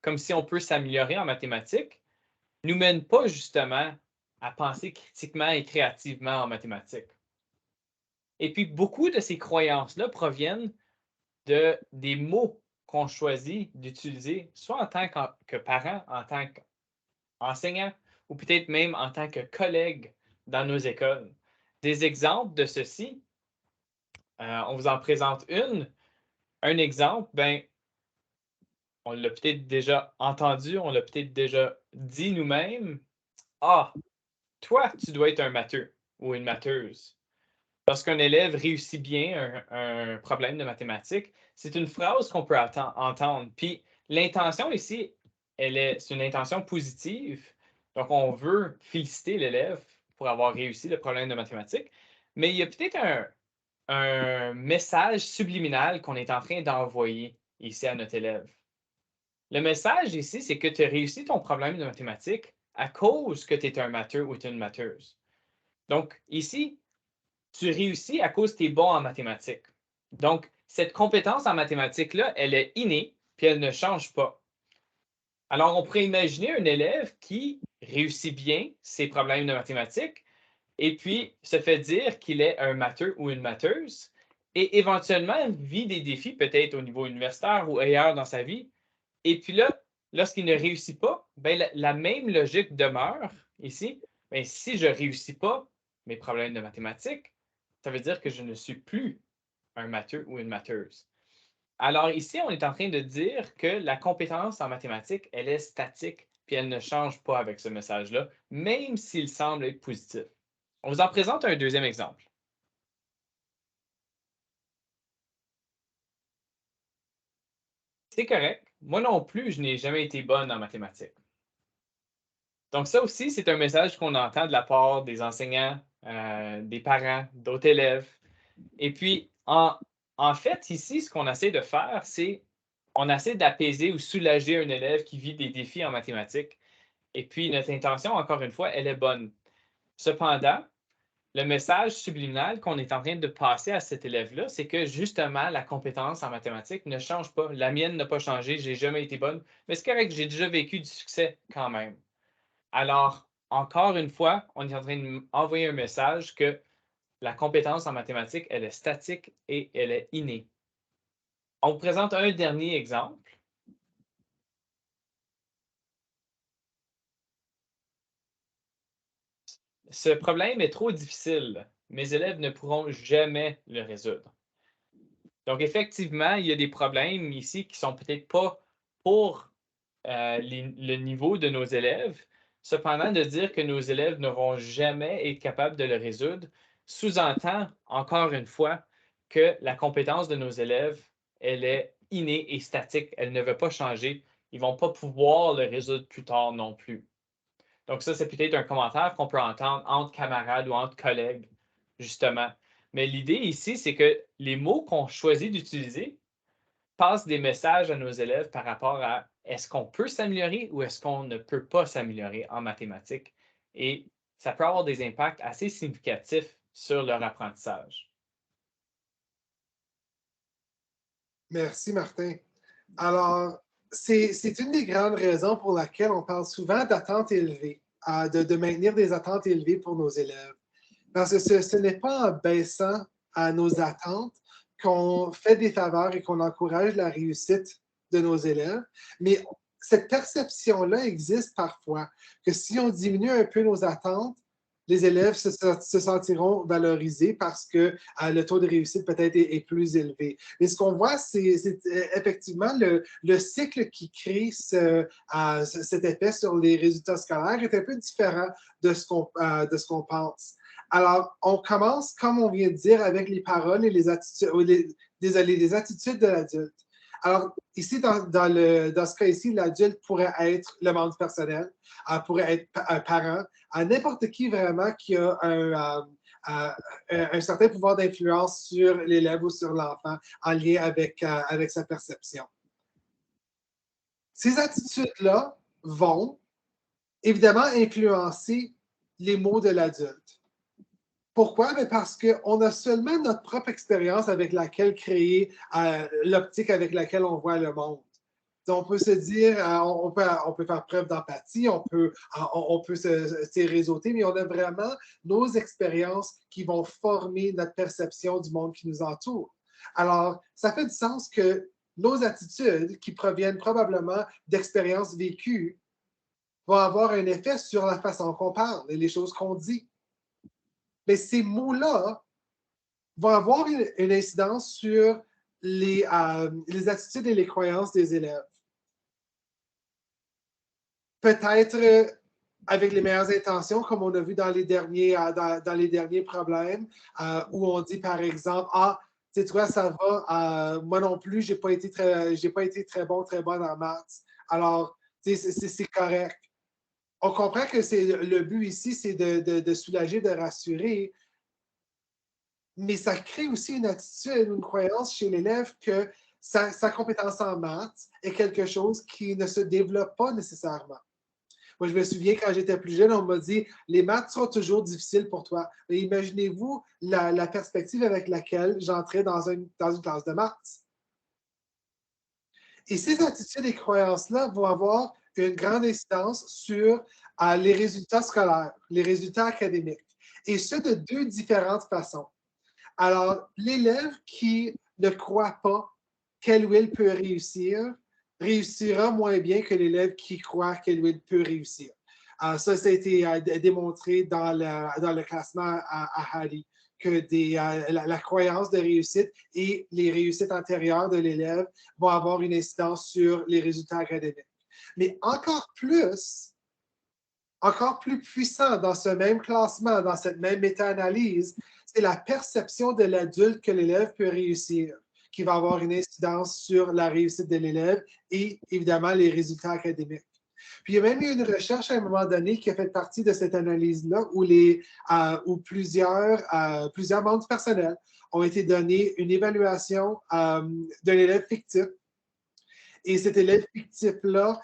comme si on peut s'améliorer en mathématiques, ne nous mènent pas justement à penser critiquement et créativement en mathématiques. Et puis, beaucoup de ces croyances-là proviennent des mots qu'on choisit d'utiliser, soit en tant que parent, en tant qu'enseignant, ou peut-être même en tant que collègue dans nos écoles. Des exemples de ceci, on vous en présente une. Un exemple, ben, on l'a peut-être déjà entendu, on l'a peut-être déjà dit nous-mêmes. Ah, toi, tu dois être un matheux ou une matheuse. Lorsqu'un élève réussit bien un problème de mathématiques, c'est une phrase qu'on peut entendre. Puis l'intention ici, c'est une intention positive. Donc, on veut féliciter l'élève pour avoir réussi le problème de mathématiques. Mais il y a peut-être un message subliminal qu'on est en train d'envoyer ici à notre élève. Le message ici, c'est que tu as réussi ton problème de mathématiques à cause que tu es un matheux ou tu es une matheuse. Donc, ici, tu réussis à cause que tu es bon en mathématiques. Donc, cette compétence en mathématiques-là, elle est innée, puis elle ne change pas. Alors, on pourrait imaginer un élève qui réussit bien ses problèmes de mathématiques et puis se fait dire qu'il est un matheux ou une matheuse et éventuellement vit des défis peut-être au niveau universitaire ou ailleurs dans sa vie. Et puis là, lorsqu'il ne réussit pas, ben, la même logique demeure ici. Ben, si je ne réussis pas mes problèmes de mathématiques, ça veut dire que je ne suis plus un matheux ou une matheuse. Alors ici, on est en train de dire que la compétence en mathématiques, elle est statique, puis elle ne change pas avec ce message-là, même s'il semble être positif. On vous en présente un deuxième exemple. C'est correct. Moi non plus, je n'ai jamais été bonne en mathématiques. Donc ça aussi, c'est un message qu'on entend de la part des enseignants, des parents, d'autres élèves. Et puis, en fait, ici, ce qu'on essaie de faire, c'est on essaie d'apaiser ou soulager un élève qui vit des défis en mathématiques. Et puis, notre intention, encore une fois, elle est bonne. Cependant, le message subliminal qu'on est en train de passer à cet élève-là, c'est que justement, la compétence en mathématiques ne change pas. La mienne n'a pas changé, j'ai jamais été bonne, mais c'est correct, j'ai déjà vécu du succès quand même. Alors, encore une fois, on est en train d'envoyer un message que la compétence en mathématiques, elle est statique et elle est innée. On vous présente un dernier exemple. Ce problème est trop difficile. Mes élèves ne pourront jamais le résoudre. Donc, effectivement, il y a des problèmes ici qui ne sont peut-être pas pour le niveau de nos élèves. Cependant, de dire que nos élèves ne vont jamais être capables de le résoudre sous-entend, encore une fois, que la compétence de nos élèves, elle est innée et statique. Elle ne va pas changer. Ils ne vont pas pouvoir le résoudre plus tard non plus. Donc, ça, c'est peut-être un commentaire qu'on peut entendre entre camarades ou entre collègues, justement. Mais l'idée ici, c'est que les mots qu'on choisit d'utiliser passent des messages à nos élèves par rapport à est-ce qu'on peut s'améliorer ou est-ce qu'on ne peut pas s'améliorer en mathématiques. Et ça peut avoir des impacts assez significatifs sur leur apprentissage. Merci, Martin. Alors, c'est une des grandes raisons pour laquelle on parle souvent d'attentes élevées, de maintenir des attentes élevées pour nos élèves. Parce que ce n'est pas en baissant à nos attentes qu'on fait des faveurs et qu'on encourage la réussite de nos élèves, mais cette perception-là existe parfois, que si on diminue un peu nos attentes, les élèves se sentiront valorisés parce que le taux de réussite peut-être est plus élevé. Mais ce qu'on voit, c'est effectivement le cycle qui crée cet effet sur les résultats scolaires est un peu différent de ce qu'on pense. Alors, on commence, comme on vient de dire, avec les paroles et les attitudes, les attitudes de l'adulte. Alors, ici, dans ce cas ici, l'adulte pourrait être le membre du personnel, pourrait être un parent, n'importe qui vraiment qui a un certain pouvoir d'influence sur l'élève ou sur l'enfant en lien avec sa perception. Ces attitudes-là vont évidemment influencer les mots de l'adulte. Pourquoi? Parce qu'on a seulement notre propre expérience avec laquelle créer l'optique avec laquelle on voit le monde. On peut se dire, on peut faire preuve d'empathie, on peut se réseauter, mais on a vraiment nos expériences qui vont former notre perception du monde qui nous entoure. Alors, ça fait du sens que nos attitudes, qui proviennent probablement d'expériences vécues, vont avoir un effet sur la façon qu'on parle et les choses qu'on dit. Mais ces mots-là vont avoir une incidence sur les attitudes et les croyances des élèves. Peut-être avec les meilleures intentions, comme on a vu dans les derniers problèmes, où on dit par exemple, tu sais, toi, ça va, moi non plus, j'ai pas été très bonne en maths. Alors, c'est correct. On comprend que le but ici, c'est de soulager, de rassurer, mais ça crée aussi une attitude, une croyance chez l'élève que sa compétence en maths est quelque chose qui ne se développe pas nécessairement. Moi, je me souviens, quand j'étais plus jeune, on m'a dit « Les maths sont toujours difficiles pour toi. » Mais imaginez-vous la perspective avec laquelle j'entrais dans une classe de maths. Et ces attitudes et croyances-là vont avoir une grande incidence sur les résultats scolaires, les résultats académiques, et ce, de deux différentes façons. Alors, l'élève qui ne croit pas qu'elle ou elle peut réussira moins bien que l'élève qui croit qu'elle ou elle peut réussir. Ça a été démontré dans le classement à Hardy, que la croyance de réussite et les réussites antérieures de l'élève vont avoir une incidence sur les résultats académiques. Mais encore plus puissant dans ce même classement, dans cette même méta-analyse, c'est la perception de l'adulte que l'élève peut réussir, qui va avoir une incidence sur la réussite de l'élève et évidemment les résultats académiques. Puis il y a même eu une recherche à un moment donné qui a fait partie de cette analyse-là où plusieurs membres du personnel ont été donnés une évaluation d'un élève fictif. Et cet élève fictif-là,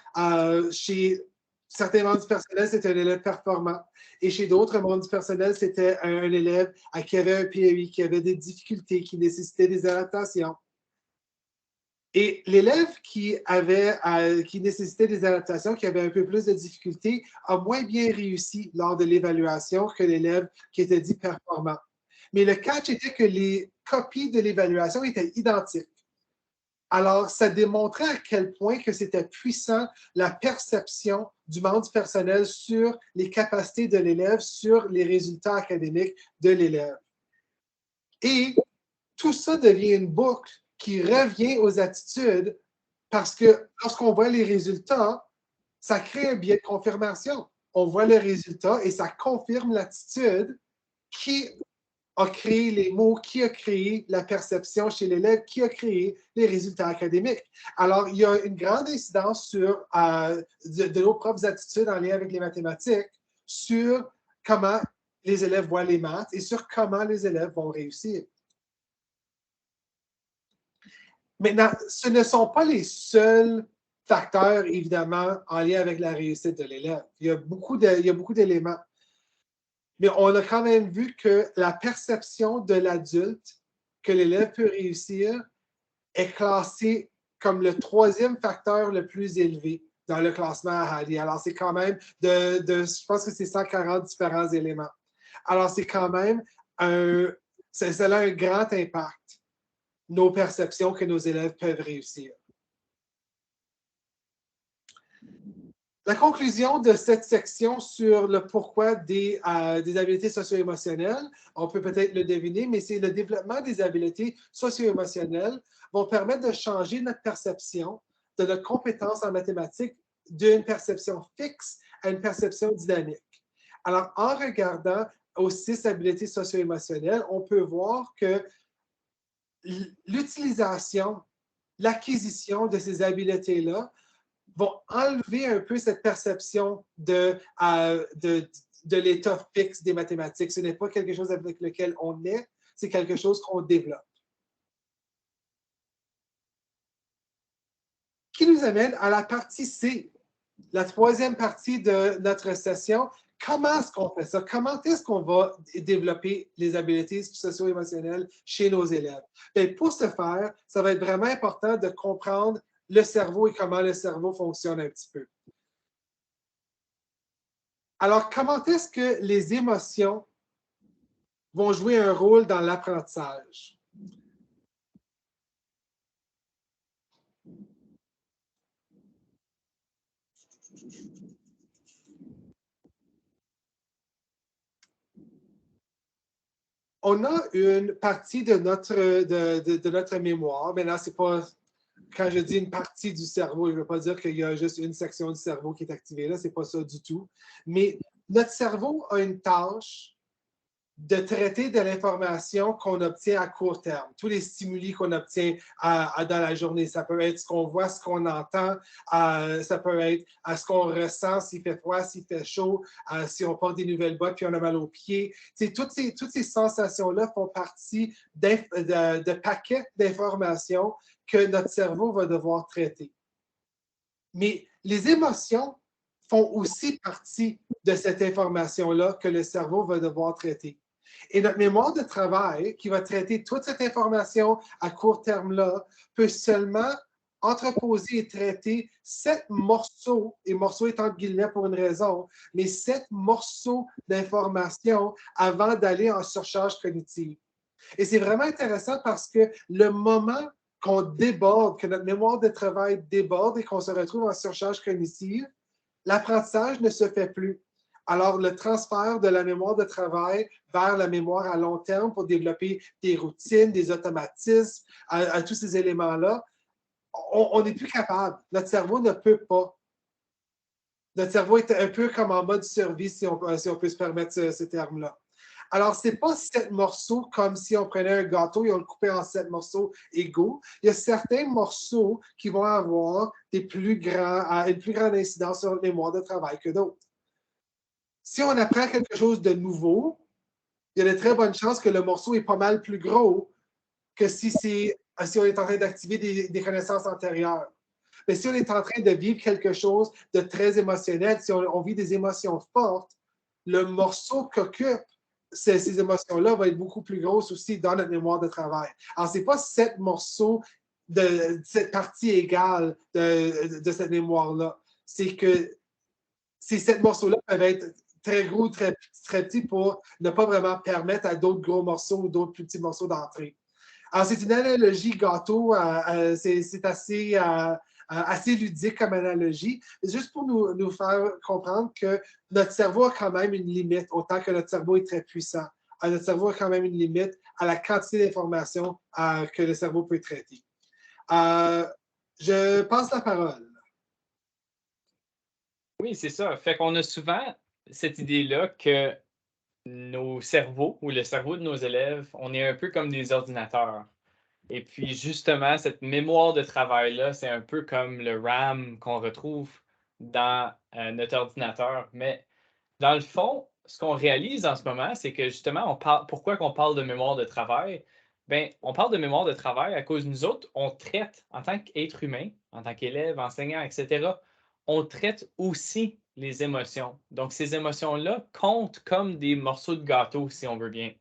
certains membres du personnel, c'était un élève performant. Et chez d'autres membres du personnel, c'était un élève qui avait un PAI, qui avait des difficultés, qui nécessitait des adaptations. Et l'élève qui nécessitait des adaptations, qui avait un peu plus de difficultés, a moins bien réussi lors de l'évaluation que l'élève qui était dit performant. Mais le catch était que les copies de l'évaluation étaient identiques. Alors, ça démontrait à quel point que c'était puissant la perception du membre du personnel sur les capacités de l'élève, sur les résultats académiques de l'élève. Et tout ça devient une boucle qui revient aux attitudes parce que lorsqu'on voit les résultats, ça crée un biais de confirmation. On voit le résultat et ça confirme l'attitude qui a créé les mots, qui a créé la perception chez l'élève, qui a créé les résultats académiques. Alors, il y a une grande incidence sur de nos propres attitudes en lien avec les mathématiques sur comment les élèves voient les maths et sur comment les élèves vont réussir. Maintenant, ce ne sont pas les seuls facteurs, évidemment, en lien avec la réussite de l'élève. Il y a beaucoup d'éléments. Mais on a quand même vu que la perception de l'adulte que l'élève peut réussir est classée comme le 3e facteur le plus élevé dans le classement à Halley. Alors, c'est quand même je pense que c'est 140 différents éléments. Alors, c'est quand même ça a un grand impact, nos perceptions que nos élèves peuvent réussir. La conclusion de cette section sur le pourquoi des habiletés socio-émotionnelles, on peut peut-être le deviner, mais c'est le développement des habiletés socio-émotionnelles vont permettre de changer notre perception de notre compétence en mathématiques d'une perception fixe à une perception dynamique. Alors, en regardant aux 6 habiletés socio-émotionnelles, on peut voir que l'utilisation, l'acquisition de ces habiletés-là vont enlever un peu cette perception de l'état fixe des mathématiques. Ce n'est pas quelque chose avec lequel on est, c'est quelque chose qu'on développe. Qui nous amène à la partie C, la 3e partie de notre session. Comment est-ce qu'on fait ça? Comment est-ce qu'on va développer les habiletés socio-émotionnelles chez nos élèves? Bien, pour ce faire, ça va être vraiment important de comprendre le cerveau et comment le cerveau fonctionne un petit peu. Alors, comment est-ce que les émotions vont jouer un rôle dans l'apprentissage? On a une partie de notre mémoire. Maintenant, c'est pas... Quand je dis une partie du cerveau, je ne veux pas dire qu'il y a juste une section du cerveau qui est activée là, ce n'est pas ça du tout. Mais notre cerveau a une tâche de traiter de l'information qu'on obtient à court terme, tous les stimuli qu'on obtient dans la journée. Ça peut être ce qu'on voit, ce qu'on entend, ça peut être ce qu'on ressent, s'il fait froid, s'il fait chaud, si on porte des nouvelles bottes puis on a mal aux pieds. Toutes ces sensations-là font partie de paquets d'informations que notre cerveau va devoir traiter. Mais les émotions font aussi partie de cette information-là que le cerveau va devoir traiter. Et notre mémoire de travail, qui va traiter toute cette information à court terme-là, peut seulement entreposer et traiter 7 morceaux, et morceaux étant entre guillemets pour une raison, mais 7 morceaux d'informations avant d'aller en surcharge cognitive. Et c'est vraiment intéressant parce que le moment qu'on déborde, que notre mémoire de travail déborde et qu'on se retrouve en surcharge cognitive, l'apprentissage ne se fait plus. Alors, le transfert de la mémoire de travail vers la mémoire à long terme pour développer des routines, des automatismes, à tous ces éléments-là, on n'est plus capable. Notre cerveau ne peut pas. Notre cerveau est un peu comme en mode survie, si on peut se permettre ce terme-là. Alors, ce n'est pas 7 morceaux comme si on prenait un gâteau et on le coupait en 7 morceaux égaux. Il y a certains morceaux qui vont avoir une plus grande incidence sur la mémoire de travail que d'autres. Si on apprend quelque chose de nouveau, il y a de très bonnes chances que le morceau est pas mal plus gros que si on est en train d'activer des connaissances antérieures. Mais si on est en train de vivre quelque chose de très émotionnel, si on vit des émotions fortes, le morceau qu'occupent ces émotions-là va être beaucoup plus grosse aussi dans notre mémoire de travail. Alors, ce n'est pas 7 morceaux de cette partie égale de cette mémoire-là. C'est que ces 7 morceaux-là peuvent être très gros, très petits pour ne pas vraiment permettre à d'autres gros morceaux ou d'autres plus petits morceaux d'entrer. Alors, c'est une analogie gâteau, c'est assez ludique comme analogie, juste pour nous faire comprendre que notre cerveau a quand même une limite, autant que notre cerveau est très puissant. Notre cerveau a quand même une limite à la quantité d'informations que le cerveau peut traiter. Je passe la parole. Oui, c'est ça. Fait qu'on a souvent cette idée-là que nos cerveaux ou le cerveau de nos élèves, on est un peu comme des ordinateurs. Et puis justement, cette mémoire de travail-là, c'est un peu comme le RAM qu'on retrouve dans notre ordinateur. Mais dans le fond, ce qu'on réalise en ce moment, c'est que justement, pourquoi qu'on parle de mémoire de travail? Bien, on parle de mémoire de travail à cause de nous autres, on traite en tant qu'être humain, en tant qu'élève, enseignant, etc., on traite aussi les émotions. Donc, ces émotions-là comptent comme des morceaux de gâteau, si on veut bien.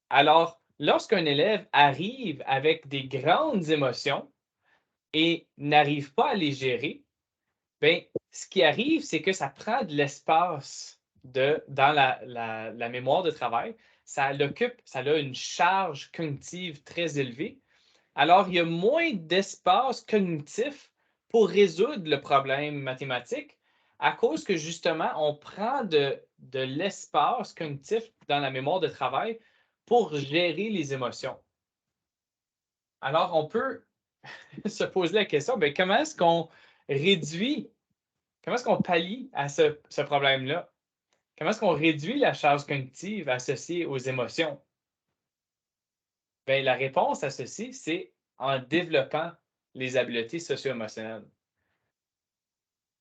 Alors, lorsqu'un élève arrive avec des grandes émotions et n'arrive pas à les gérer, bien, ce qui arrive, c'est que ça prend de l'espace dans la mémoire de travail. Ça a une charge cognitive très élevée. Alors, il y a moins d'espace cognitif pour résoudre le problème mathématique à cause que justement, on prend de l'espace cognitif dans la mémoire de travail pour gérer les émotions. Alors, on peut se poser la question, bien, comment est-ce qu'on pallie à ce problème-là? Comment est-ce qu'on réduit la charge cognitive associée aux émotions? Bien, la réponse à ceci, c'est en développant les habiletés socio-émotionnelles.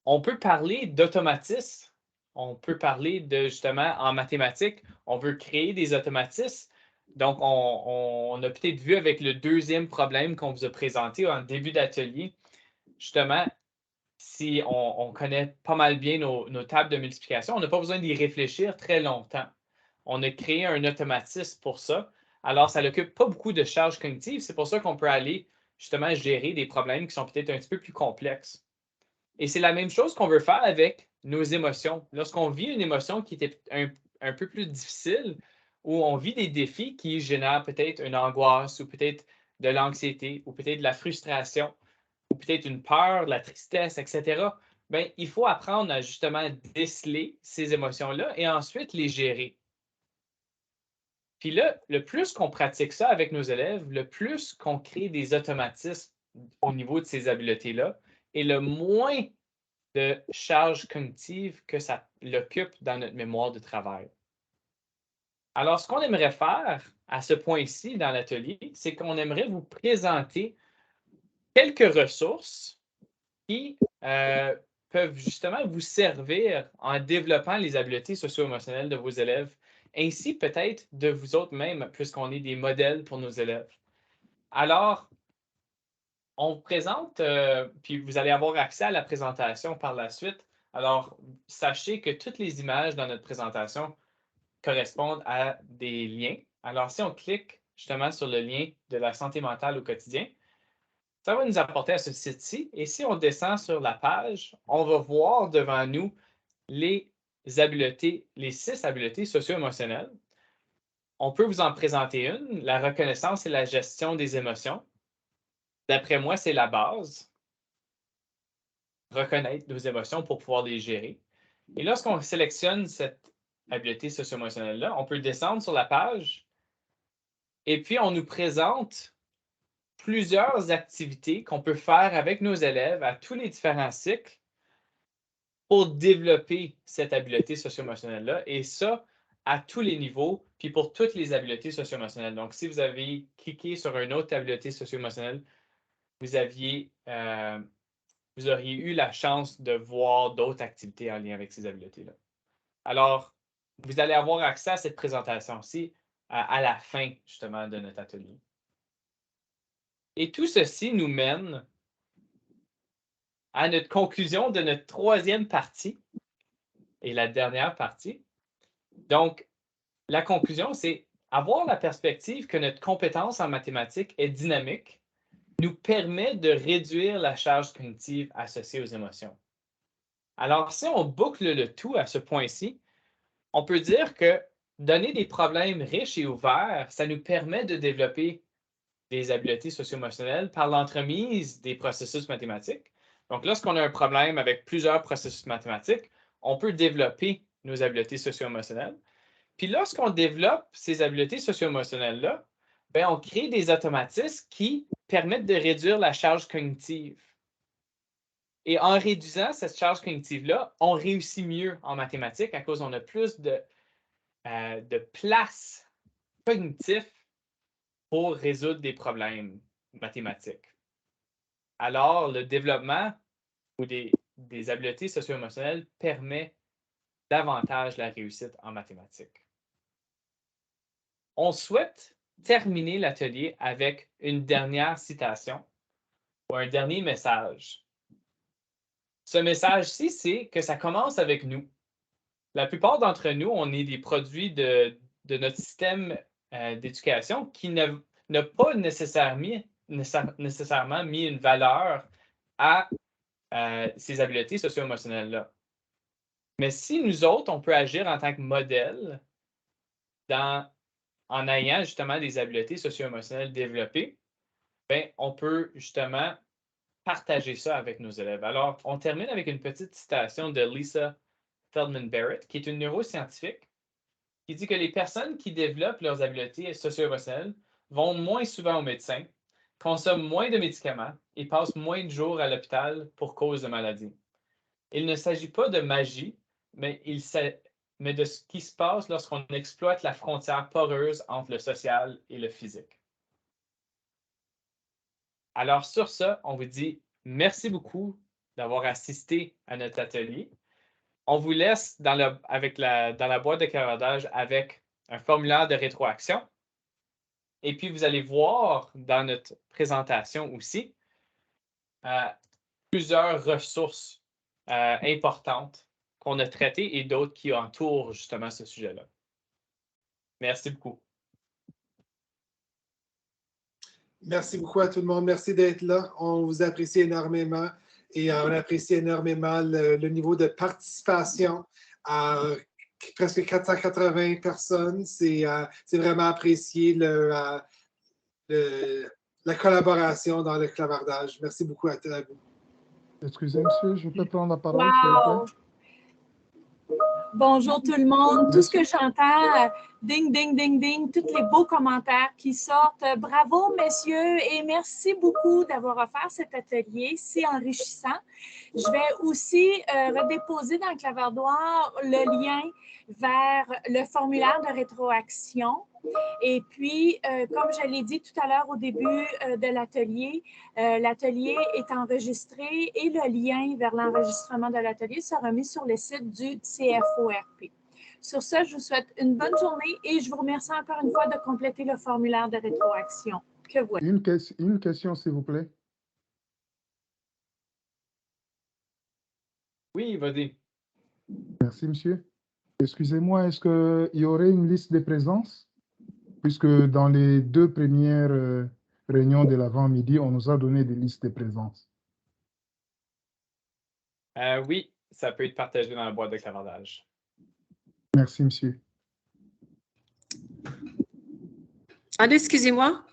On peut parler d'automatisme. On peut parler de, justement, en mathématiques, on veut créer des automatismes. Donc, on a peut-être vu avec le deuxième problème qu'on vous a présenté en début d'atelier, justement, si on connaît pas mal bien nos tables de multiplication, on n'a pas besoin d'y réfléchir très longtemps. On a créé un automatisme pour ça. Alors, ça n'occupe pas beaucoup de charge cognitive. C'est pour ça qu'on peut aller justement gérer des problèmes qui sont peut-être un petit peu plus complexes. Et c'est la même chose qu'on veut faire avec nos émotions. Lorsqu'on vit une émotion qui était un peu plus difficile, ou on vit des défis qui génèrent peut-être une angoisse ou peut-être de l'anxiété ou peut-être de la frustration ou peut-être une peur, de la tristesse, etc., bien, il faut apprendre à justement déceler ces émotions-là et ensuite les gérer. Puis là, le plus qu'on pratique ça avec nos élèves, le plus qu'on crée des automatismes au niveau de ces habiletés-là, et le moins de charge cognitive que ça l'occupe dans notre mémoire de travail. Alors, ce qu'on aimerait faire à ce point-ci dans l'atelier, c'est qu'on aimerait vous présenter quelques ressources qui peuvent justement vous servir en développant les habiletés socio-émotionnelles de vos élèves, ainsi peut-être de vous autres même, puisqu'on est des modèles pour nos élèves. Alors, on vous présente, puis vous allez avoir accès à la présentation par la suite. Alors, sachez que toutes les images dans notre présentation correspondent à des liens. Alors, si on clique justement sur le lien de la santé mentale au quotidien, ça va nous apporter à ce site-ci. Et si on descend sur la page, on va voir devant nous les habiletés, les 6 habiletés socio-émotionnelles. On peut vous en présenter une, la reconnaissance et la gestion des émotions. D'après moi, c'est la base. Reconnaître nos émotions pour pouvoir les gérer. Et lorsqu'on sélectionne cette habileté socio-émotionnelle-là, on peut descendre sur la page et puis on nous présente plusieurs activités qu'on peut faire avec nos élèves à tous les différents cycles pour développer cette habileté socio-émotionnelle-là, et ça, à tous les niveaux, puis pour toutes les habiletés socio-émotionnelles. Donc, si vous avez cliqué sur une autre habileté socio-émotionnelle, vous auriez eu la chance de voir d'autres activités en lien avec ces habiletés-là. Alors, vous allez avoir accès à cette présentation-ci à la fin, justement, de notre atelier. Et tout ceci nous mène à notre conclusion de notre troisième partie et la dernière partie. Donc, la conclusion, c'est avoir la perspective que notre compétence en mathématiques est dynamique nous permet de réduire la charge cognitive associée aux émotions. Alors, si on boucle le tout à ce point-ci, on peut dire que donner des problèmes riches et ouverts, ça nous permet de développer des habiletés socio-émotionnelles par l'entremise des processus mathématiques. Donc, lorsqu'on a un problème avec plusieurs processus mathématiques, on peut développer nos habiletés socio-émotionnelles. Puis lorsqu'on développe ces habiletés socio-émotionnelles-là, on crée des automatismes qui permettent de réduire la charge cognitive. Et en réduisant cette charge cognitive-là, on réussit mieux en mathématiques à cause qu'on a plus de place cognitive pour résoudre des problèmes mathématiques. Alors, le développement ou des habiletés socio-émotionnelles permet davantage la réussite en mathématiques. On souhaite terminer l'atelier avec une dernière citation ou un dernier message. Ce message-ci, c'est que ça commence avec nous. La plupart d'entre nous, on est des produits de notre système d'éducation qui n'a pas nécessairement mis une valeur à ces habiletés socio-émotionnelles-là. Mais si nous autres, on peut agir en tant que modèle en ayant justement des habiletés socio-émotionnelles développées, on peut justement partager ça avec nos élèves. Alors, on termine avec une petite citation de Lisa Feldman Barrett, qui est une neuroscientifique, qui dit que les personnes qui développent leurs habiletés socio-émotionnelles vont moins souvent au médecin, consomment moins de médicaments et passent moins de jours à l'hôpital pour cause de maladie. Il ne s'agit pas de magie, mais de ce qui se passe lorsqu'on exploite la frontière poreuse entre le social et le physique. Alors, sur ça, on vous dit merci beaucoup d'avoir assisté à notre atelier. On vous laisse dans la boîte de clavardage avec un formulaire de rétroaction. Et puis, vous allez voir dans notre présentation aussi plusieurs ressources importantes qu'on a traitées et d'autres qui entourent justement ce sujet-là. Merci beaucoup. Merci beaucoup à tout le monde. Merci d'être là. On vous apprécie énormément et on apprécie énormément le niveau de participation. Presque 480 personnes. C'est vraiment apprécié la collaboration dans le clavardage. Merci beaucoup à vous. Excusez, monsieur, je peux prendre la parole, s'il vous plaît? Bonjour tout le monde. Tout ce que j'entends, ding, ding, ding, ding, tous les beaux commentaires qui sortent. Bravo, messieurs, et merci beaucoup d'avoir offert cet atelier si enrichissant. Je vais aussi redéposer dans le clavardoir le lien vers le formulaire de rétroaction. Et puis, comme je l'ai dit tout à l'heure au début de l'atelier, l'atelier est enregistré et le lien vers l'enregistrement de l'atelier sera mis sur le site du CFORP. Sur ce, je vous souhaite une bonne journée et je vous remercie encore une fois de compléter le formulaire de rétroaction. Que voilà. Une question, s'il vous plaît. Oui, vas-y. Merci, monsieur. Excusez-moi, est-ce qu'il y aurait une liste de présence? Puisque dans les 2 premières réunions de l'avant-midi, on nous a donné des listes de présence. Oui, ça peut être partagé dans la boîte de clavardage. Merci, monsieur. Allez, excusez-moi.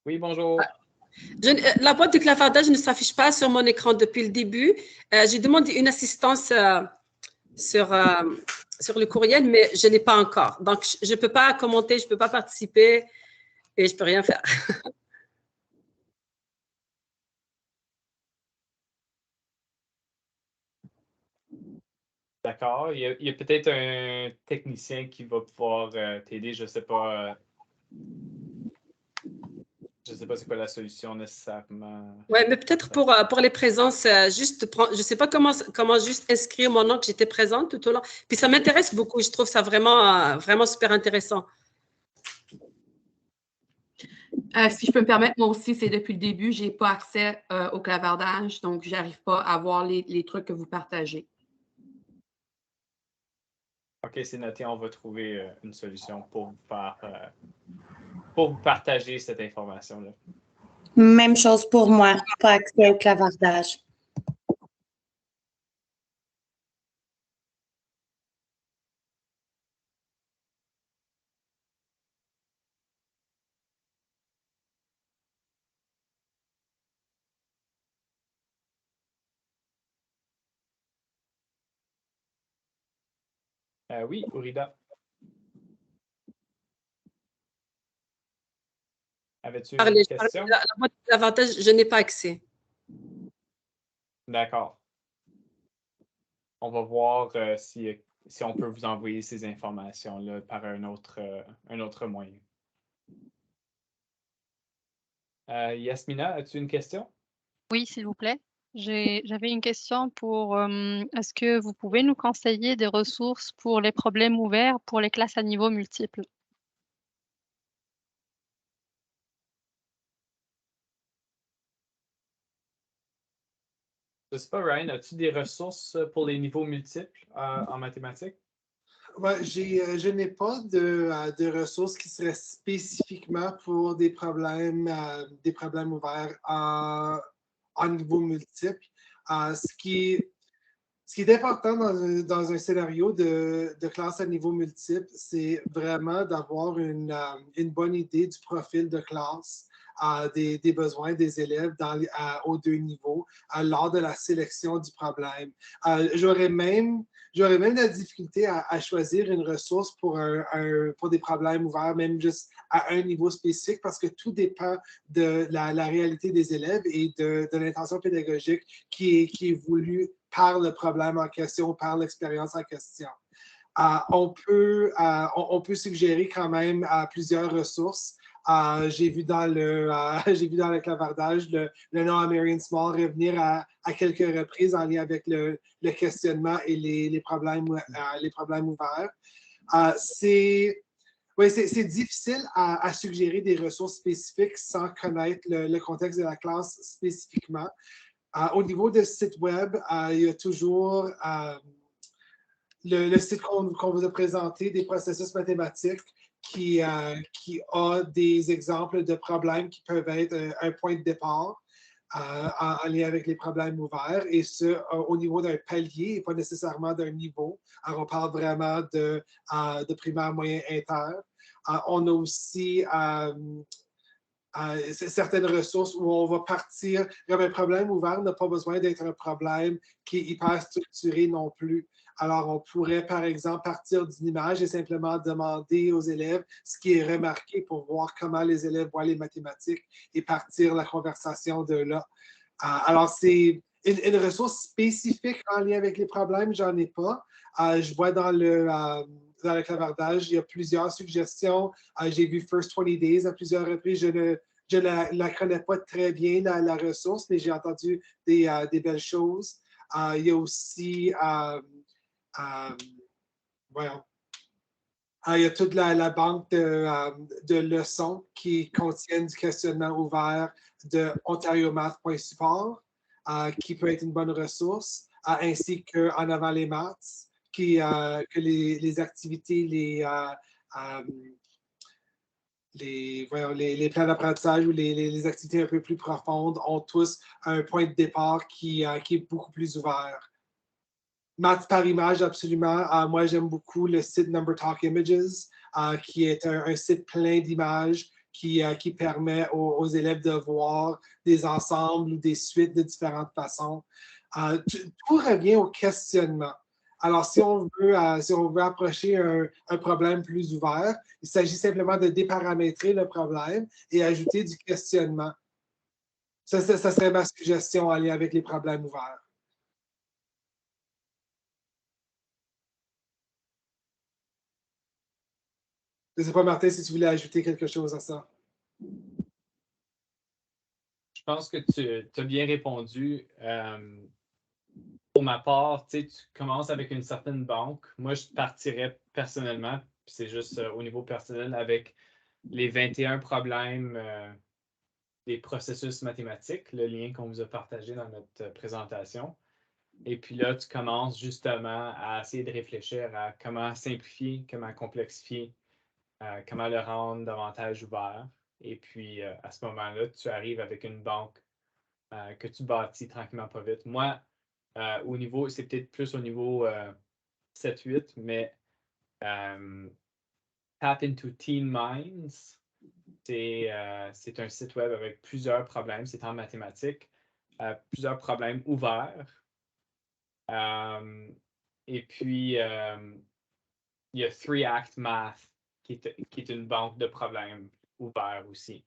Oui, bonjour. La boîte de clavardage ne s'affiche pas sur mon écran depuis le début. J'ai demandé une assistance sur le courriel, mais je n'ai pas encore. Donc, je ne peux pas commenter, je ne peux pas participer et je ne peux rien faire. D'accord. Il y a peut-être un technicien qui va pouvoir t'aider. Je ne sais pas. Je ne sais pas c'est quoi la solution nécessairement. Oui, mais peut-être pour les présences, je ne sais pas comment juste inscrire mon nom que j'étais présente tout au long. Puis ça m'intéresse beaucoup. Je trouve ça vraiment super intéressant. Si je peux me permettre, moi aussi, c'est depuis le début, je n'ai pas accès au clavardage, donc je n'arrive pas à voir les trucs que vous partagez. OK, c'est noté. On va trouver une solution pour vous partager cette information-là. Même chose pour moi, pas accès au clavardage. Oui, Ourida. Avais-tu une question? La boîte de clavardage, je n'ai pas accès. D'accord. On va voir si on peut vous envoyer ces informations-là par un autre moyen. Yasmina, as-tu une question? Oui, s'il vous plaît. J'avais une question pour, est-ce que vous pouvez nous conseiller des ressources pour les problèmes ouverts pour les classes à niveau multiple? Je ne sais pas, Ryan, as-tu des ressources pour les niveaux multiples en mathématiques? Ouais, je n'ai pas de ressources qui seraient spécifiquement pour des problèmes ouverts en niveau multiple. Ce qui est important dans un scénario de classe à niveau multiple, c'est vraiment d'avoir une bonne idée du profil de classe, des besoins des élèves aux deux niveaux lors de la sélection du problème. J'aurais même de la difficulté à choisir une ressource pour des problèmes ouverts, même juste à un niveau spécifique, parce que tout dépend de la réalité des élèves et de l'intention pédagogique qui est voulue par le problème en question, par l'expérience en question. On peut suggérer quand même plusieurs ressources. J'ai vu dans le clavardage le nom à Marion Small revenir à quelques reprises en lien avec le questionnement et les problèmes ouverts. C'est difficile à suggérer des ressources spécifiques sans connaître le contexte de la classe spécifiquement. Au niveau de site web, il y a toujours le site qu'on vous a présenté des processus mathématiques qui a des exemples de problèmes qui peuvent être un point de départ en lien avec les problèmes ouverts, et ce, au niveau d'un palier et pas nécessairement d'un niveau. Alors, on parle vraiment de primaire, moyen, inter. On a aussi certaines ressources où on va partir. Comme un problème ouvert n'a pas besoin d'être un problème qui est hyper structuré non plus. Alors, on pourrait, par exemple, partir d'une image et simplement demander aux élèves ce qui est remarqué pour voir comment les élèves voient les mathématiques et partir la conversation de là. Alors, c'est une ressource spécifique en lien avec les problèmes, j'en ai pas. Je vois dans le clavardage, il y a plusieurs suggestions. J'ai vu First 20 Days à plusieurs reprises. Je ne la connais pas très bien, la ressource, mais j'ai entendu des belles choses. Il y a aussi il y a toute la banque de leçons qui contiennent du questionnement ouvert de ontariomath.support, qui peut être une bonne ressource, ainsi qu'en avant les maths, que les activités, les plans d'apprentissage ou les activités un peu plus profondes ont tous un point de départ qui est beaucoup plus ouvert. Maths par image, absolument. Moi, j'aime beaucoup le site Number Talk Images, qui est un site plein d'images qui permet aux élèves de voir des ensembles ou des suites de différentes façons. Tout revient au questionnement. Alors, si on veut approcher un problème plus ouvert, il s'agit simplement de déparamétrer le problème et ajouter du questionnement. Ça serait ma suggestion en lien avec les problèmes ouverts. Je ne sais pas, Martin, si tu voulais ajouter quelque chose à ça. Je pense que tu as bien répondu. Pour ma part, tu commences avec une certaine banque. Moi, je partirais personnellement, c'est juste au niveau personnel, avec les 21 problèmes des processus mathématiques, le lien qu'on vous a partagé dans notre présentation. Et puis là, tu commences justement à essayer de réfléchir à comment simplifier, comment complexifier, comment le rendre davantage ouvert. Et puis, à ce moment-là, tu arrives avec une banque que tu bâtis tranquillement pas vite. Moi, au niveau, c'est peut-être plus au niveau 7-8, mais Tap into Teen Minds, c'est un site web avec plusieurs problèmes, c'est en mathématiques, plusieurs problèmes ouverts. Et puis, il y a 3-Act Math, qui est une banque de problèmes ouverts aussi.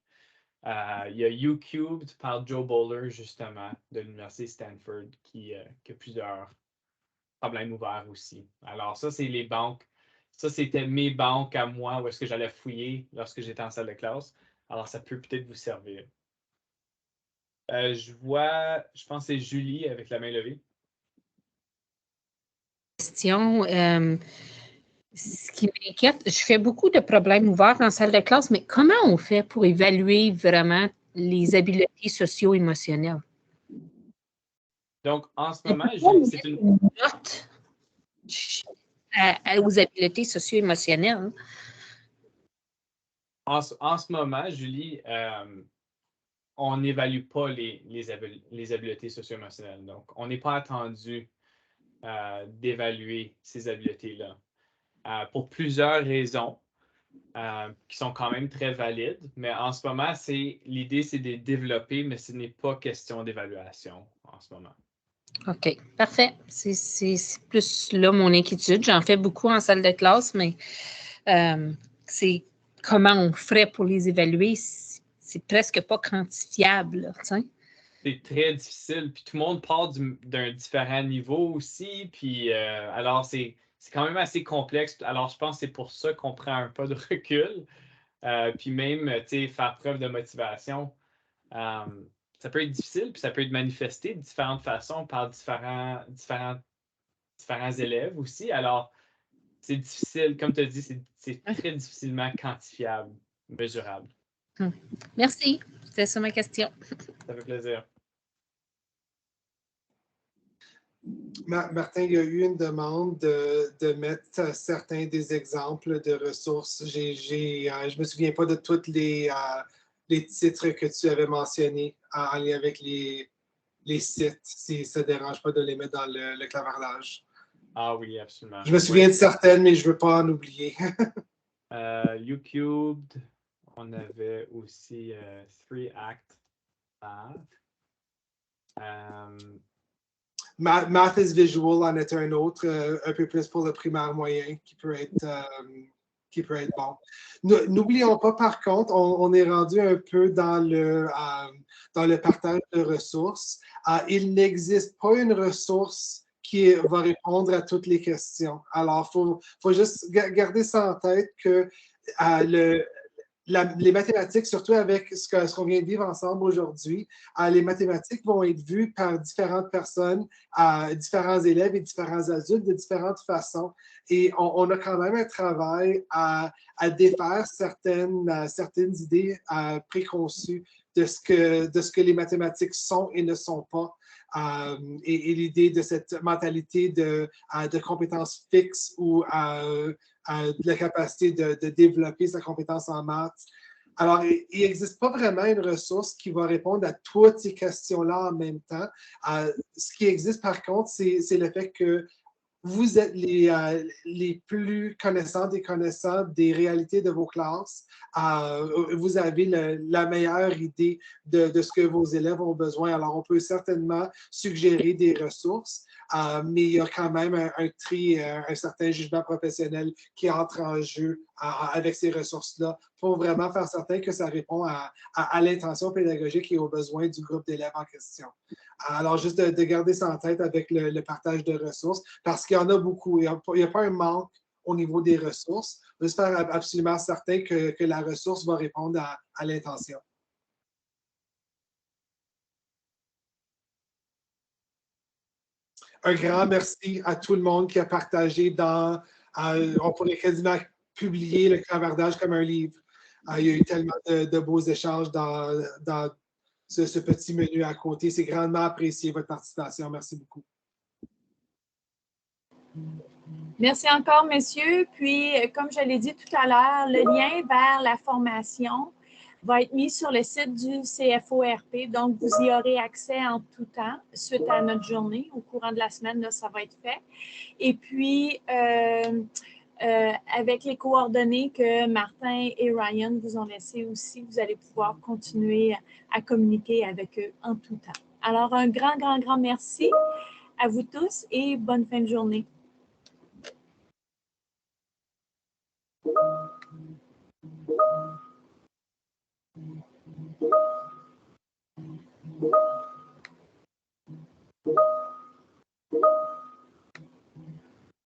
Il y a YouCubed par Joe Bowler, justement, de l'Université Stanford, qui a plusieurs problèmes ouverts aussi. Alors, ça, c'est les banques. Ça, c'était mes banques à moi, où est-ce que j'allais fouiller lorsque j'étais en salle de classe. Alors, ça peut peut-être vous servir. Je pense que c'est Julie avec la main levée. Question. Ce qui m'inquiète, je fais beaucoup de problèmes ouverts en salle de classe, mais comment on fait pour évaluer vraiment les habiletés socio-émotionnelles? Donc, en ce moment, c'est une note aux habiletés socio-émotionnelles. En ce moment, Julie, on n'évalue pas les habiletés socio-émotionnelles. Donc, on n'est pas attendu d'évaluer ces habiletés-là. Pour plusieurs raisons qui sont quand même très valides, mais en ce moment, l'idée, c'est de les développer, mais ce n'est pas question d'évaluation en ce moment. OK, parfait. C'est plus là mon inquiétude. J'en fais beaucoup en salle de classe, mais c'est comment on ferait pour les évaluer. C'est presque pas quantifiable. C'est très difficile. Puis tout le monde part d'un différent niveau aussi. Puis alors, c'est quand même assez complexe. Alors, je pense que c'est pour ça qu'on prend un pas de recul. Puis même, faire preuve de motivation. Ça peut être difficile, puis ça peut être manifesté de différentes façons par différents élèves aussi. Alors, c'est difficile, comme tu as dit, c'est très difficilement quantifiable, mesurable. Merci. C'était ça ma question. Ça fait plaisir. Martin, il y a eu une demande de mettre certains des exemples de ressources. Je ne me souviens pas de tous les titres que tu avais mentionnés en lien avec les sites, si ça ne dérange pas de les mettre dans le clavardage. Ah oui, absolument. Je me souviens de certaines, mais je ne veux pas en oublier. YouCubed, on avait aussi 3-Act Math. Math is Visual en est un autre, un peu plus pour le primaire moyen, qui peut être bon. N'oublions pas, par contre, on est rendu un peu dans le partage de ressources. Il n'existe pas une ressource qui va répondre à toutes les questions. Alors, il faut juste garder ça en tête que les mathématiques, surtout avec ce qu'on vient de vivre ensemble aujourd'hui, les mathématiques vont être vues par différentes personnes, différents élèves et différents adultes de différentes façons. Et on a quand même un travail à défaire certaines idées préconçues de ce que les mathématiques sont et ne sont pas. Et l'idée de cette mentalité de compétences fixes ou de la capacité de développer sa compétence en maths. Alors, il n'existe pas vraiment une ressource qui va répondre à toutes ces questions-là en même temps. Ce qui existe, par contre, c'est le fait que vous êtes les plus connaissantes et connaissants des réalités de vos classes. Vous avez la meilleure idée de ce que vos élèves ont besoin. Alors, on peut certainement suggérer des ressources, mais il y a quand même un tri, un certain jugement professionnel qui entre en jeu avec ces ressources-là pour vraiment faire certain que ça répond à l'intention pédagogique et aux besoins du groupe d'élèves en question. Alors, juste de garder ça en tête avec le partage de ressources, parce qu'il y en a beaucoup. Il n'y a pas un manque au niveau des ressources. On veut se faire absolument certain que la ressource va répondre à l'intention. Un grand merci à tout le monde qui a partagé on pourrait quasiment publier le clavardage comme un livre. Il y a eu tellement de beaux échanges dans ce petit menu à côté. C'est grandement apprécié, votre participation. Merci beaucoup. Merci encore, messieurs. Puis, comme je l'ai dit tout à l'heure, le lien vers la formation va être mis sur le site du CFORP. Donc, vous y aurez accès en tout temps suite à notre journée. Au courant de la semaine, là, ça va être fait. Et puis, avec les coordonnées que Martin et Ryan vous ont laissées aussi, vous allez pouvoir continuer à communiquer avec eux en tout temps. Alors, un grand, grand, grand merci à vous tous et bonne fin de journée.